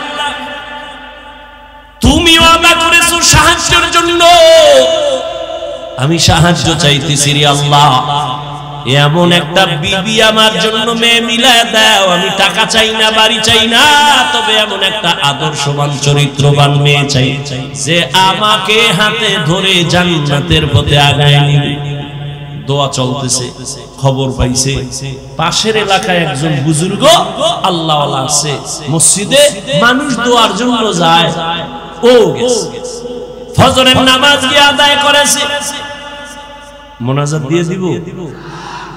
তুমি ওয়াদা করেছো সাহায্যের জন্য, আমি সাহায্য চাইতেছি রে আল্লাহ। এমন একটা বিবি আমার জন্য মেয়ে মিলায় দাও। আমি টাকা চাই না, বাড়ি চাই না, তবে এমন একটা আদর্শবান চরিত্রবান মেয়ে চাই যে আমাকে হাতে ধরে জান্নাতের পথে আগায় নিবে। দোয়া চলতেছে, খবর পাইছে পাশের এলাকায় একজন বুজুর্গ আল্লাহওয়ালা আছে, মসজিদে মানুষ দোয়ার জন্য যায়। ও ফজরের নামাজ গিয়ে আদায় করেছে, মোনাজাত দিয়ে দিব।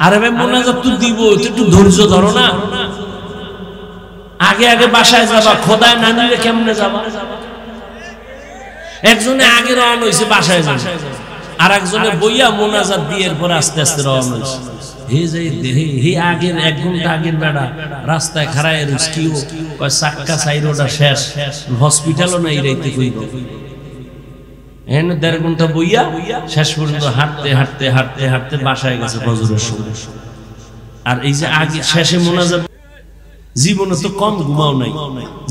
আরে ভাই মোনাজাত তো দিব, একটু ধৈর্য ধরো না। আগে আগে বাসায় যাবা, খোদায় না নিলে কেমনে যাবা? একজনে আগে রওনা হইছে বাসায় যাবে, আর একজনে বইয়া মোনাজাত দিয়ে এরপর আস্তে আস্তে রওনা হইছে। হে যাই দেহে হে আগের 1 ঘন্টা আগের বেড়া রাস্তায় খাড়ায় রুস্কিও কয় চাক্কা সাইরোটা শেষ, হসপিটালও নাই রাইতে কইব। এনে 1.5 ঘন্টা বইয়া শেষ পর্যন্ত হাঁটতে হাঁটতে হাঁটতে হাঁটতে বাসায় গেছে ফজরের সময়। আর এই যে আগে শেষে মোনাজাত, জীবনে তো কম ঘুমাও নাই,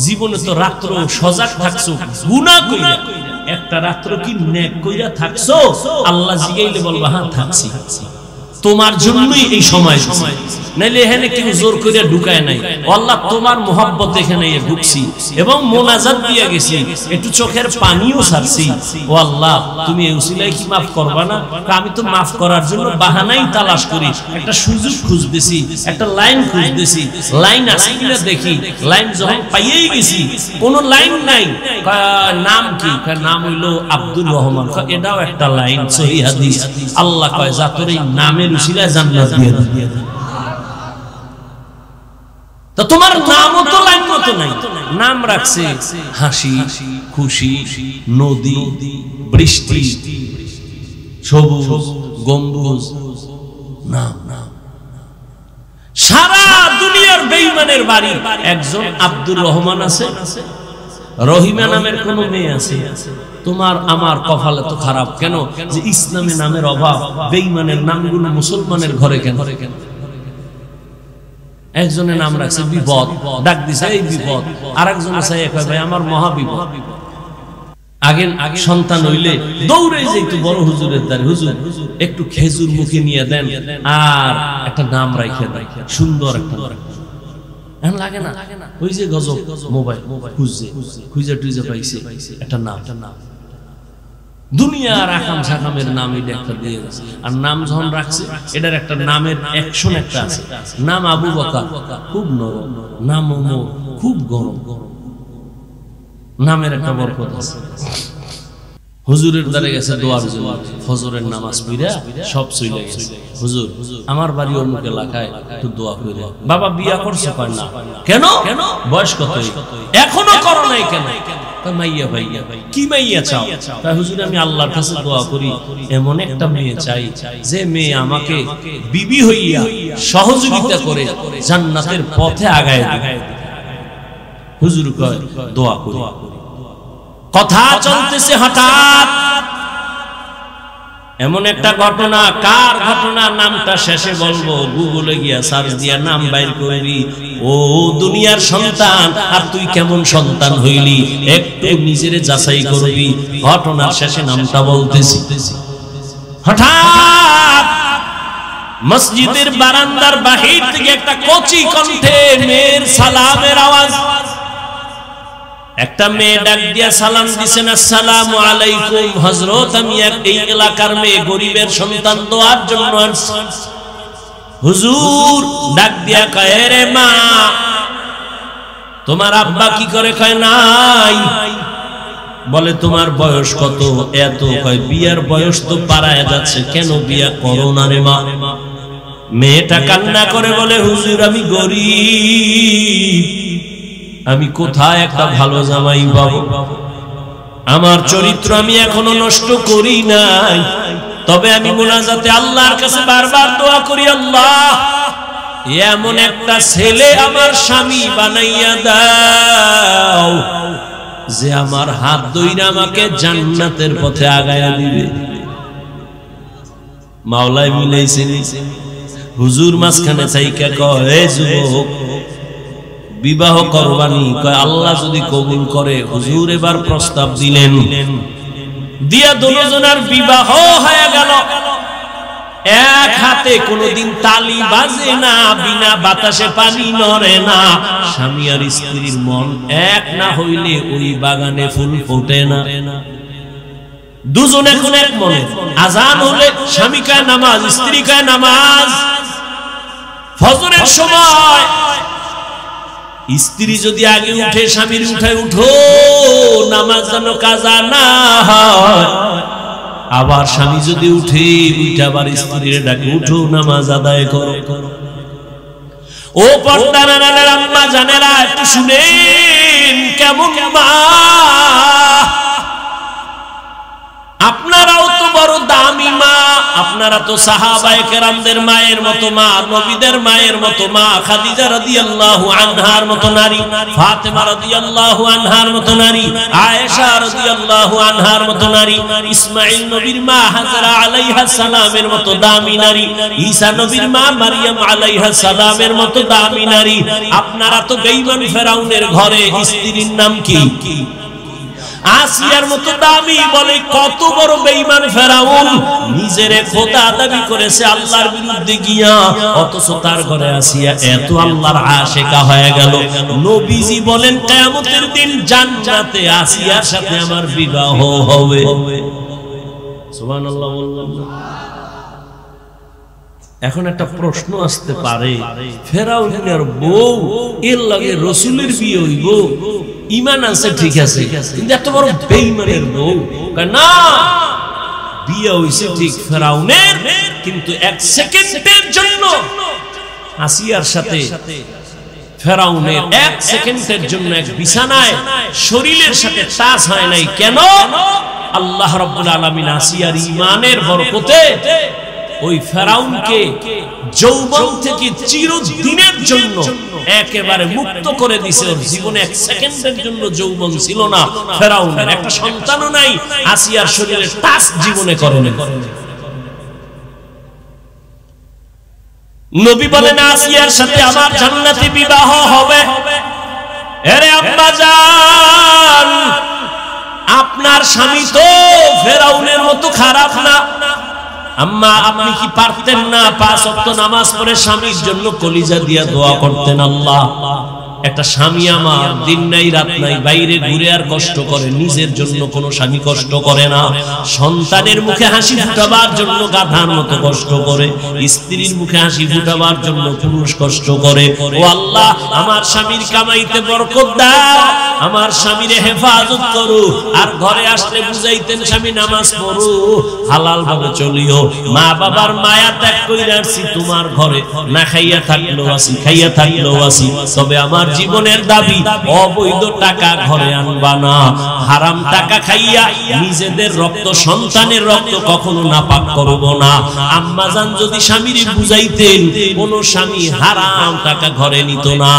জীবনে তো রাত্র সজাগ থাকছো, গুনাহ কইরা একটা রাত্র কি নেক কইরা থাকছো? আল্লাহ জিগাইলে বলবা হ্যাঁ থাকছি। তোমার জন্যই এই সময়, নাইলে এখানে কেউ জোর করে ঢুকায় নাই। আল্লাহ তোমার মোহাব্বত এখানে ঢুকছি এবং মোনাজাত দিয়ে গেছি, একটু চোখের পানিও ছাড়ছি। ও আল্লাহ তুমি এই উসিলায় কি মাফ করবা না? আমি তো মাফ করার জন্য বাহানাই তালাশ করি, একটা সুযোগ খুঁজতেছি, একটা লাইন খুঁজতেছি। লাইন আছে কিনা দেখি। লাইন যখন পাইয়েই গেছি, কোনো লাইন নাই। নাম কি? নাম হইলো আব্দুর রহমান। এটাও একটা লাইন, সহিহ হাদিস। আল্লাহ কয় যা তোর এই নামের উসিলায় জান্নাত দিয়ে দিয়ে। তো তোমার নামও তো লাইন মতো নাই। নাম রাখছে হাসি, খুশি, নদী, বৃষ্টি, সবুজ, গম্বুজ। নাম সারা দুনিয়ার বেঈমানের বাড়ি একজন আব্দুর রহমান আছে, রহিমা নামের কোন মেয়ে আছে। তোমার আমার কপালে তো খারাপ কেন যে ইসলামী নামের অভাব, বেঈমানের নামগুলো মুসলমানের ঘরে কেন? একজনের নাম রাখছে বিপদ, ডাক দিছে এই বিপদ। আরেকজন আছে ভাই আমার মহা বিপদ। আগে সন্তান হইলে দৌড়ে যাইতো বড় হুজুরের দ্বারে, হুজুর একটু খেজুর মুখে নিয়ে দেন আর একটা নাম রাখে দেন, সুন্দর একটা। এখন লাগে না ওই যে গজব মোবাইল খুঁজে টুইজে পাইছে একটা নাম। দুনিয়ার আকাম সাকামের নাম এটা একটা দিয়ে গেছে। আর নাম যখন রাখছে এটার একটা নামের অ্যাকশন একটা আছে। নাম আবু বকর, খুব নরম। নাম ওমর, খুব গরম। নামের একটা বরকত আছে। হুজুরের দ্বারে গেছে দোয়ার জন্য, ফজরের নামাজ পড়া সব চলে গেছে। হুজুর আমার বাড়ি অমুক এলাকায়, একটু দোয়া করে। বাবা বিয়া করছো? কয় না। কেন? বয়স কত? এখনো করো নাই কেন? মাইয়া ভাইয়া কি মাইয়া চাও? তাই হুজুর আমি আল্লাহর কাছে দোয়া করি এমন একটা মেয়ে চাই যে মেয়ে আমাকে বিবি হইয়া সহযোগিতা করে জান্নাতের পথে আগায় দিবে। হুজুর কয় দোয়া করি। কথা চলতেছে, হঠাৎ এমন একটা ঘটনা, কার ঘটনা নামটা শেষে বলবো, গুগলে গিয়া সার্চ দিয়া নাম বাইর করবি। ও দুনিয়ার সন্তান, আর তুই কেমন সন্তান হইলি একটু নিজেরে যাচাই করবি। ঘটনার শেষে নামটা বলতেছি। হঠাৎ মসজিদের বারান্দার বাহির থেকে একটা কচি কণ্ঠে মেয়ের সালামের আওয়াজ। একটা মেয়ে ডাক দিয়া সালাম দিছেন, আসসালামু আলাইকুম হযরত, আমি এই এলাকার মেয়ে, গরিবের সন্তান, দোয়ার জন্য আসছি। হুজুর ডাক দিয়া কয়, রে মা তোমার আব্বা কি করে? কয় নাই। বলে তোমার বয়স কত? এত। কয় বিয়ার বয়স তো পারায় যাচ্ছে, কেন বিয়া করো না রে মা? মেয়েটা কান্না করে বলে, হুজুর আমি গরিব, আমি কোথায় একটা ভালো জামাই পাবো? আমার চরিত্র আমি এখনো নষ্ট করি নাই, তবে আমি মুনাজাতে আল্লাহর কাছে বারবার দোয়া করি, আল্লাহ এমন একটা ছেলে আমার স্বামী বানাইয়া দাও যে আমার হাত ধইরা আমাকে জান্নাতের পথে আগায়া দিবে। মাওলাই মিলাইছেন। হুজুর মাঝখানে চাইকা কয়, এই যুবক বিবাহ করবানি? কয় আল্লাহ যদি কবুল করে। হুজুর এবার প্রস্তাব দিলেন, দিয়া দুজনের বিবাহ হয়ে গেল। এক হাতে কোনোদিন তালি বাজে না, বিনা বাতাসে পানি নড়ে না। স্বামী আর স্ত্রীর মন এক না হইলে ওই বাগানে ফুল ফোটে না। দুজনে কোন এক মনে। আজান হলে স্বামী কয় নামাজ, স্ত্রী কয় নামাজ। ফজরের সময় স্ত্রী যদি আগে উঠে, স্বামীর উঠায় উঠো নামাজ যেন কাজা না হয়। আবার স্বামী যদি উঠে, উঠে আবার স্ত্রীর ডাকে, উঠো নামাজ আদায় করো। ও পর্দার আড়ালের আম্মা জানেরা, একটু শুনেন কেমন মা। আপনারাও তো বড় দামি মা, আপনারা তো সাহাবায়ে কেরামদের মায়ের মতো মা, নবীদের মায়ের মতো মা, খাদিজা রাদিয়াল্লাহু আনহার মতো নারী, ফাতেমা রাদিয়াল্লাহু আনহার মতো নারী, আয়েশা রাদিয়াল্লাহু আনহার মতো নারী, ইসমাঈল নবীর মা হাজরা আলাইহা সালামের মতো দামি নারী, ঈসা নবীর মা মারইয়াম আলাইহা সালামের মতো দামি নারী। আপনারা তো বেঈমান ফেরাউনের ঘরে স্ত্রীর নাম কি? আসিয়ার মতো দামি। বলে কত বড় বেঈমান ফেরাউন, নিজেরে খোদা দাবি করেছে আল্লাহর বিরুদ্ধে গিয়া, অথচ তার ঘরে আসিয়া এত আল্লাহর আশিকা হয়ে গেল। নবীজি বলেন কিয়ামতের দিন জান্নাতে আসিয়ার সাথে আমার বিবাহ হবে। সুবহানাল্লাহ বললাম। এখন একটা প্রশ্ন আসতে পারে, ফেরাউনের বউ এর লাগে রাসূলের বিয়ে হইব? ঈমান আছে ঠিক আছে, কিন্তু এত বড় বেঈমানের বউ? না, বিয়ে হইছে ঠিক ফেরাউনের, কিন্তু এক সেকেন্ডের জন্য আসিয়ার সাথে ফেরাউনের এক সেকেন্ডের জন্য এক বিছানায় শরীরের সাথে টাচ হয় নাই। কেন? আল্লাহ রাব্বুল আলামিন আসিয়ার ঈমানের বরকতে ওই ফেরাউনকে যৌবন থেকে চিরদিনের জন্য একেবারে মুক্ত করে দিয়েছে। ওর জীবনে এক সেকেন্ডের জন্য যৌবন ছিল না ফেরাউনের, একটা সন্তানও নাই, আসিয়ার শরীরে টাচ জীবনে করেনি। নবী বলেন আসিয়ার সাথে আমার জান্নাতি বিবাহ হবে। আরে আব্বা জান, আপনার স্বামী তো ফেরাউনের মতো খারাপ না। আম্মা আপনি কি পারতেন না 5 ওয়াক্ত নামাজ পড়ে স্বামীর জন্য কলিজা দিয়া দোয়া করতেন? আল্লাহ, একটা স্বামী আমার দিন নাই রাত নাই বাইরে ঘুরে আর কষ্ট করে, নিজের জন্য কোনো স্বামী কষ্ট করে না। সন্তানের মুখে হাসি ফুটাবার জন্য গাধার মতো কষ্ট করে, স্ত্রীর মুখে হাসি ফুটাবার জন্য পুরুষ কষ্ট করে। ও আল্লাহ, আমার স্বামীর কামাইতে বরকত দাও, আমার স্বামীরে হেফাজত করো। আর ঘরে আসলে বুঝাইতেন স্বামী নামাজ পড়ো, হালাল ভাবে চলিও। মা বাবার মায়া ত্যাগ করে আসছি তোমার ঘরে, না খাইয়া থাকলেও আসি, খাইয়া থাকলেও আসি, তবে আমার জীবনের দাবি অবৈধ টাকা ঘরে আনবা না, হারাম টাকা খাইয়া নিজেদের রক্ত সন্তানের রক্ত কখনো নাপাক করব না। আম্মা জান যদি স্বামীর বুঝাইতেন, কোন স্বামী হারাম টাকা ঘরে নিত না।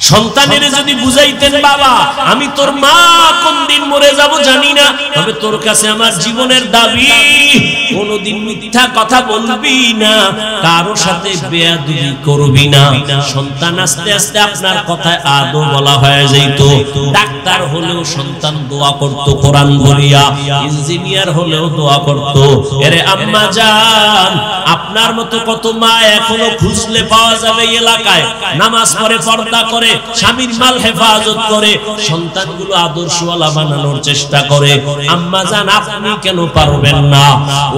সন্তানের যদি বুঝাইতেন, বাবা আমি তোর মা কোন দিন মরে যাব জানি না, তবে তোর কাছে আমার জীবনের দাবি কোনদিন মিথ্যা কথা বলবি না, কারো সাথে বেয়াদবি করবি না। সন্তান আস্তে আস্তে আপনার কথায় আদৌ বলা হয়ে যাইত। ডাক্তার হলেও সন্তান দোয়া করত কোরআন বলিয়া, ইঞ্জিনিয়ার হলেও দোয়া করত। এরে আম্মা জান, আপনার মতো কত মা এখনো খুঁজলে পাওয়া যাবে এলাকায়, নামাজ পড়ে, পর্দা করে, স্বামীর মাল হেফাজত করে, সন্তানগুলো আদর্শওয়ালা বানানোর চেষ্টা করে। আম্মা জান আপনি কেন পারবেন না?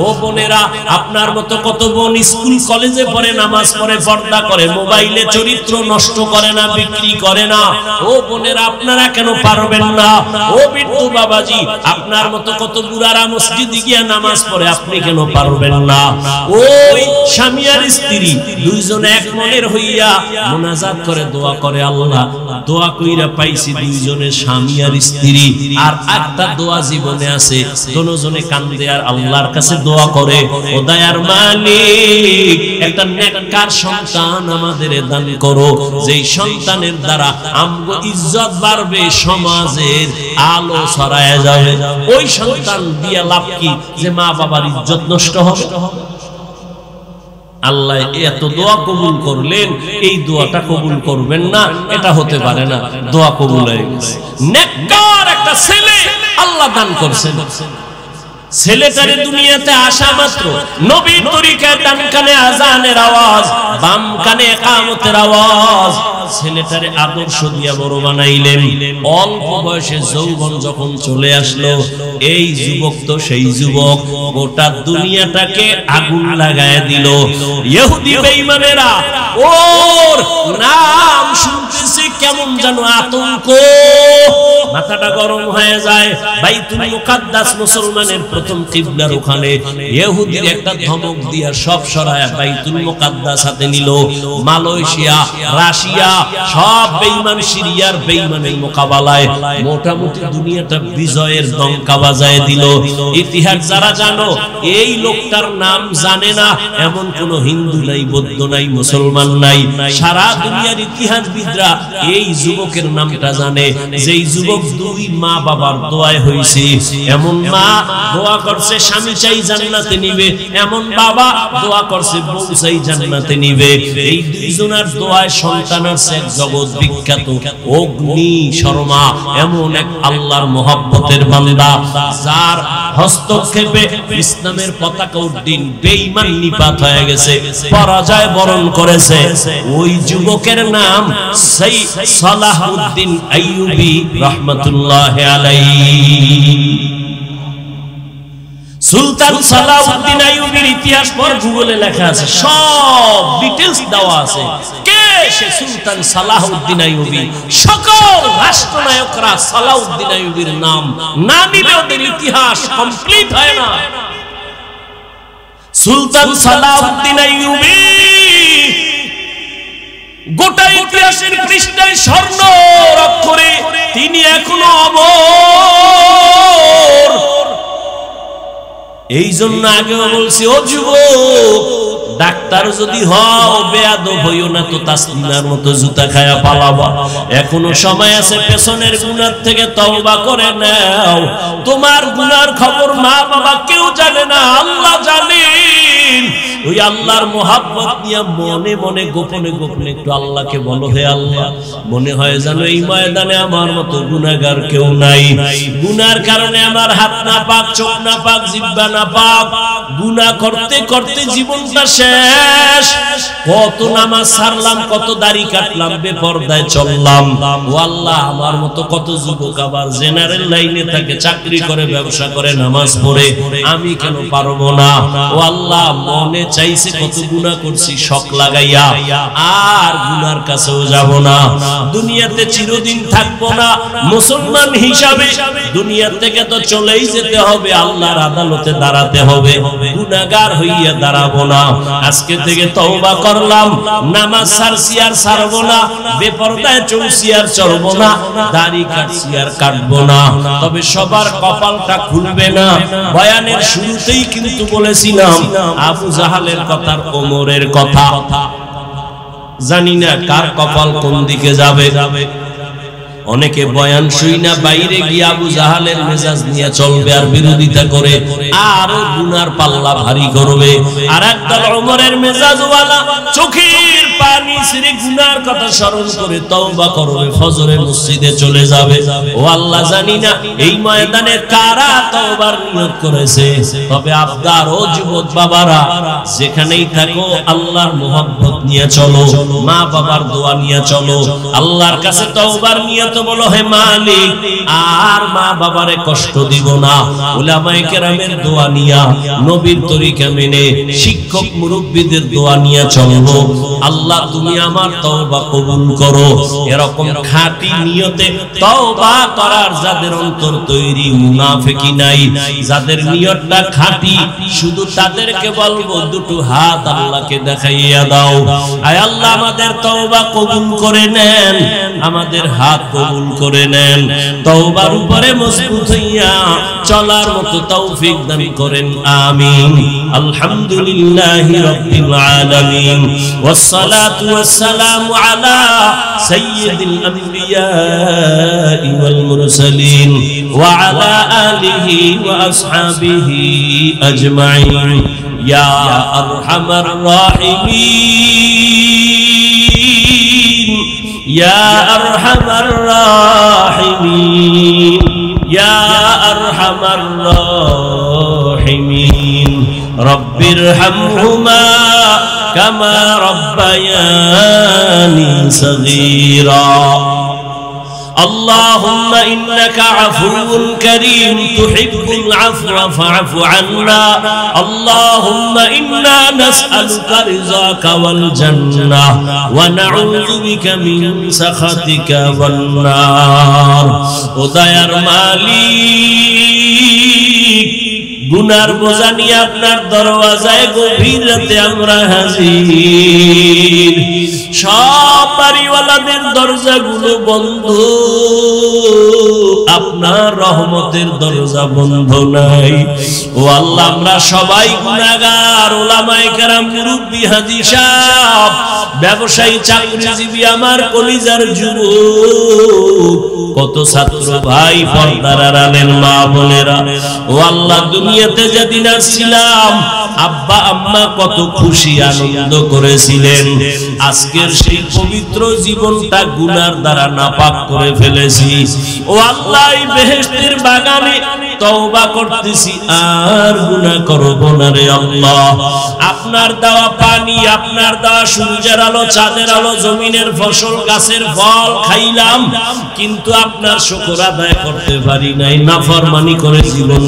ও বোনেরা, আপনার মতো কত বোন স্কুল কলেজে পড়ে, নামাজ পড়ে, পর্দা করে, মোবাইলে চরিত্র নষ্ট করে না, বিক্রি করে না। ও বোনেরা, আপনারা কেন পারবেন না? ও বিট্টু বাবাজি, আপনার মতো কত বুড়ারা মসজিদে গিয়ে নামাজ পড়ে, আপনি কেন পারবেন না? ওই স্বামী আর স্ত্রী দুইজন এক মনের হইয়া মুনাজাত করে, দোয়া করে, আল্লাহ দোয়া কইরা পাইছি দুইজনের স্বামী আর স্ত্রী। আর একটা দোয়া জীবনে আছে, দুজনে কান্দে আর আল্লাহর কাছে দোয়া করে, ও দয়ার মালিক একটা নেককার সন্তান আমাদের দান করো, যেই সন্তানের দ্বারা আমগো ইজ্জত বাড়বে, সমাজের আলো ছড়ায় যাবে। ওই সন্তান দিয়া লাভ কি যে মা বাবার ইজ্জত নষ্ট হবে? আল্লাহ এত দোয়া কবুল করলেন, এই দোয়াটা কবুল করবেন না, এটা হতে পারে না। দোয়া কবুল হয়ে গেছে। নেককার একটা ছেলে আল্লাহ দান করছেন। ছেলেটারে দুনিয়াতে আসা মাত্র নবীর তরিকায় ডান কানে আজানের আওয়াজ, বাম কানে ইকামতের আওয়াজ। ছেলেটারে আদর্শ দিয়া বড় বানাইলেন। অল্প বয়সে যৌবন যখন চলে আসলো, এই যুবক তো সেই যুবক, গোটা দুনিয়াটাকে আগুন লাগায় দিল। ইহুদি বেঈমানেরা ওর নাম শুনতেছে কেমন যেন আতঙ্ক, মাথাটা গরম হয়ে যায়। বাইতুল মুকাদ্দাস মুসলমানের প্রথম কিবলার ওখানে ইহুদির একটা ধমক দিয়া সব সরায়া বাইতুল মুকাদ্দাস হাতে নিল। মালয়েশিয়া, রাশিয়া সব বেঈমান, সিরিয়ার বেঈমানের মোকাবেলায় মোটামুটি দুনিয়াটা বিজয়ের ডঙ্কা বাজায় দিল। ইতিহাস যারা জানো, এই লোকটার নাম জানে না এমন কোন হিন্দু নাই, বৌদ্ধ নাই, মুসলমান নাই। সারা দুনিয়ার ইতিহাসবিদরা এই যুবকের নামটা জানে, যেই যুবক দুই মা বাবার দোয়ায় হইছে। এমন মা দোয়া করছে স্বামী চাই জান্নাতে নিবে, এমন বাবা দোয়া করছে বউ চাই জান্নাতে নিবে। এই দুইজনের দোয়ায় সন্তান আছে এক জগৎ বিখ্যাত অগ্নি শর্মা, এমন এক আল্লাহর মহব্বতের বান্দা, যার হস্তক্ষেপে ইসলামের পতাকা উড্ডীন বেঈমান নিপাত হয়ে গেছে, পরাজয় বরণ করেছে। ওই যুবকের নাম সালাহউদ্দিন আইয়ুবী রাহমাতুল্লাহ আলাইহি। সুলতান সালাহউদ্দিন আইয়ুবীর ইতিহাস পর গুগলে লেখা আছে, সব ডিটেইলস দেওয়া আছে। কে সে সুলতান সালাহউদ্দিন আইয়ুবী? সকল রাষ্ট্রনায়করা সালাহউদ্দিন আইয়ুবীর নাম না নিলে ওদের ইতিহাস কমপ্লিট হয় না। সুলতান সালাহউদ্দিন আইয়ুবী গোটা ইতিহাসের পৃষ্ঠায় স্বর্ণ অক্ষরে তিনি এখনো অমর। এই জন্য আগেও বলছি, ও যুবক, ডাক্তার যদি হও বেয়াদব হইও না তো তাসলিমার মতো জুতা খায়া পালাবা। এখনো সময় আছে, পেছনের গুনাহ থেকে তওবা করে নাও। তোমার গুনার খবর মা বাবা কেউ জানে না, আল্লাহ জানেন। ওই আল্লাহর মোহাব্বত নিয়ে মনে মনে গোপনে গোপনে একটু আল্লাহকে বলো, হে আল্লাহ, মনে হয় জানো এই ময়দানে আমার মতো গুনাহগার কেউ নাই। গুনার কারণে আমার হাত না পাক, চোখ না পাক, জিহ্বা না পাক, গুনাহ করতে করতে জীবনটা শেষ। কত নামাজ ছাড়লাম, কত দাড়ি কাটলাম, বেপরদায় চললাম। ও আল্লাহ, আমার মতো কত যুবক আবার জেনারেল লাইনে থাকে, চাকরি করে, ব্যবসা করে, নামাজ পড়ে, আমি কেন পারবো না? ও আল্লাহ, মনে চাইছে কত গুনাহ করছি শক লাগাইয়া, আর গুনার কাছেও যাব না। দুনিয়াতে চিরদিন থাকবো না, মুসলমান হিসাবে দুনিয়া থেকে তো চলেই যেতে হবে, আল্লাহর আদালতে দাঁড়াতে হবে। গুনাহগার হইয়া দাঁড়াবো না। আজকে থেকে তওবা করলাম, নামাজ ছাড়ছি আর ছাড়বো না, বেপরদায় চলছি আর চলবো না, দাড়ি কাটছি আর কাটবো না। তবে সবার কপালটা খুলবে না। বয়ানের শুরুতেই কিন্তু বলেছিলাম আবু জাহালের কথা, ওমরের কথা। জানি না কার কপাল কোন দিকে যাবে। অনেকে বয়ান শুই না বাইরে গিয়ে আবু জাহালের মেজাজ নিয়ে চলবে আর বিরোধিতা করে, আরো গুনার পাল্লা ভারী করবে। আর একদল ওমরের মেজাজওয়ালা চোখের পানি ছেড়ে গুনার কথা স্মরণ করে তওবা করবে, ফজরে মসজিদে চলে যাবে। ও আল্লাহ, জানি না এই ময়দানে কারা তওবার নিয়ত করেছে। তবে আবদার, ও যুবক বাবারা, যেখানেই থাকো আল্লাহর মুহাব্বত নিয়ে চলো, মা বাবার দোয়া নিয়ে চলো, আল্লাহর কাছে তওবার নিয়ত বলো, হে মালিক আর মা বাবারে কষ্ট দিব না। উলামায়ে কেরামের দোয়া নিয়া, নবীর তরিকা মেনে, শিক্ষক মুরব্বিদের দোয়া নিয়ে চলবো। আল্লাহ তুমি আমার তওবা কবুল করো। এরকম খাঁটি নিয়তে তওবা করার যাদের অন্তর তৈরি, মুনাফিকি নাই, যাদের নিয়তটা খাঁটি, শুধু তাদেরকে বলবো দুটো হাত আল্লাহকে দেখাইয়া দাও। আয় আল্লাহ, আমাদের তওবা কবুল করে নেন, আমাদের হাত কবুল করে নেন। তওবার উপরে মজবুত হইয়া চলার মতো তৌফিক দান করেন, আমিন। আলহামদুলিল্লাহি রাব্বিল আলামিন, ওয়াসসালাতু ওয়াসসালামু আলা সাইয়্যিদিল আমবিয়া ওয়াল মুরসালিন ওয়া আলা আলিহি ওয়া আসহাবিহি আজমাইন। ইয়া আরহামার রাহিমিন, ইয়া আরহামার রাহিমিন, ইয়া আরহামার রাহিমিন। রব্বিরহামহুমা কামা রব্বায়ানি সগীরা। اللهم إنك عفو كريم تحب العفو فاعف عنا. اللهم إنا نسألك رضاك والجنة ونعوذ بك من سخطك والنار. ودير مالك গুনার বোঝা নিয়ে আপনার দরওয়াজায় গভীর রাতে আমরা হাজির। সব বাড়িওয়ালাদের দরজাগুলো বন্ধ, আপনার রহমতের দরজা বন্ধ নাই। ও আল্লাহ, আমরা সবাই গুনাহগার। ওলামায়ে কেরাম, মুরব্বি, হাজী সাহেব, ব্যবসায়ী, চাকরিজীবী, আমার কলিজার যুবক, কত ছাত্র ভাই, পর্দার আড়ালের মা বোনেরা। ও আল্লাহ, দুনিয়াতে যেদিন আসছিলাম আব্বা আম্মা কত খুশি আনন্দ করেছিলেন। আজকের সেই পবিত্র জীবনটা গুনার দ্বারা নাপাক করে ফেলেছি। ও আল্লাহ, এই বেহেশতের বাগানে তওবা করতেছি, আর গুনাহ করব না রে আল্লাহ। আপনার দেওয়া পানি, আপনার দেওয়া সূর্যের আলো, চাঁদের আলো, জমিনের ফসল, গাছের ফল খাইলাম, কিন্তু আপনার শুকর আদায় করতে পারি নাই, নাফরমানি করে জীবন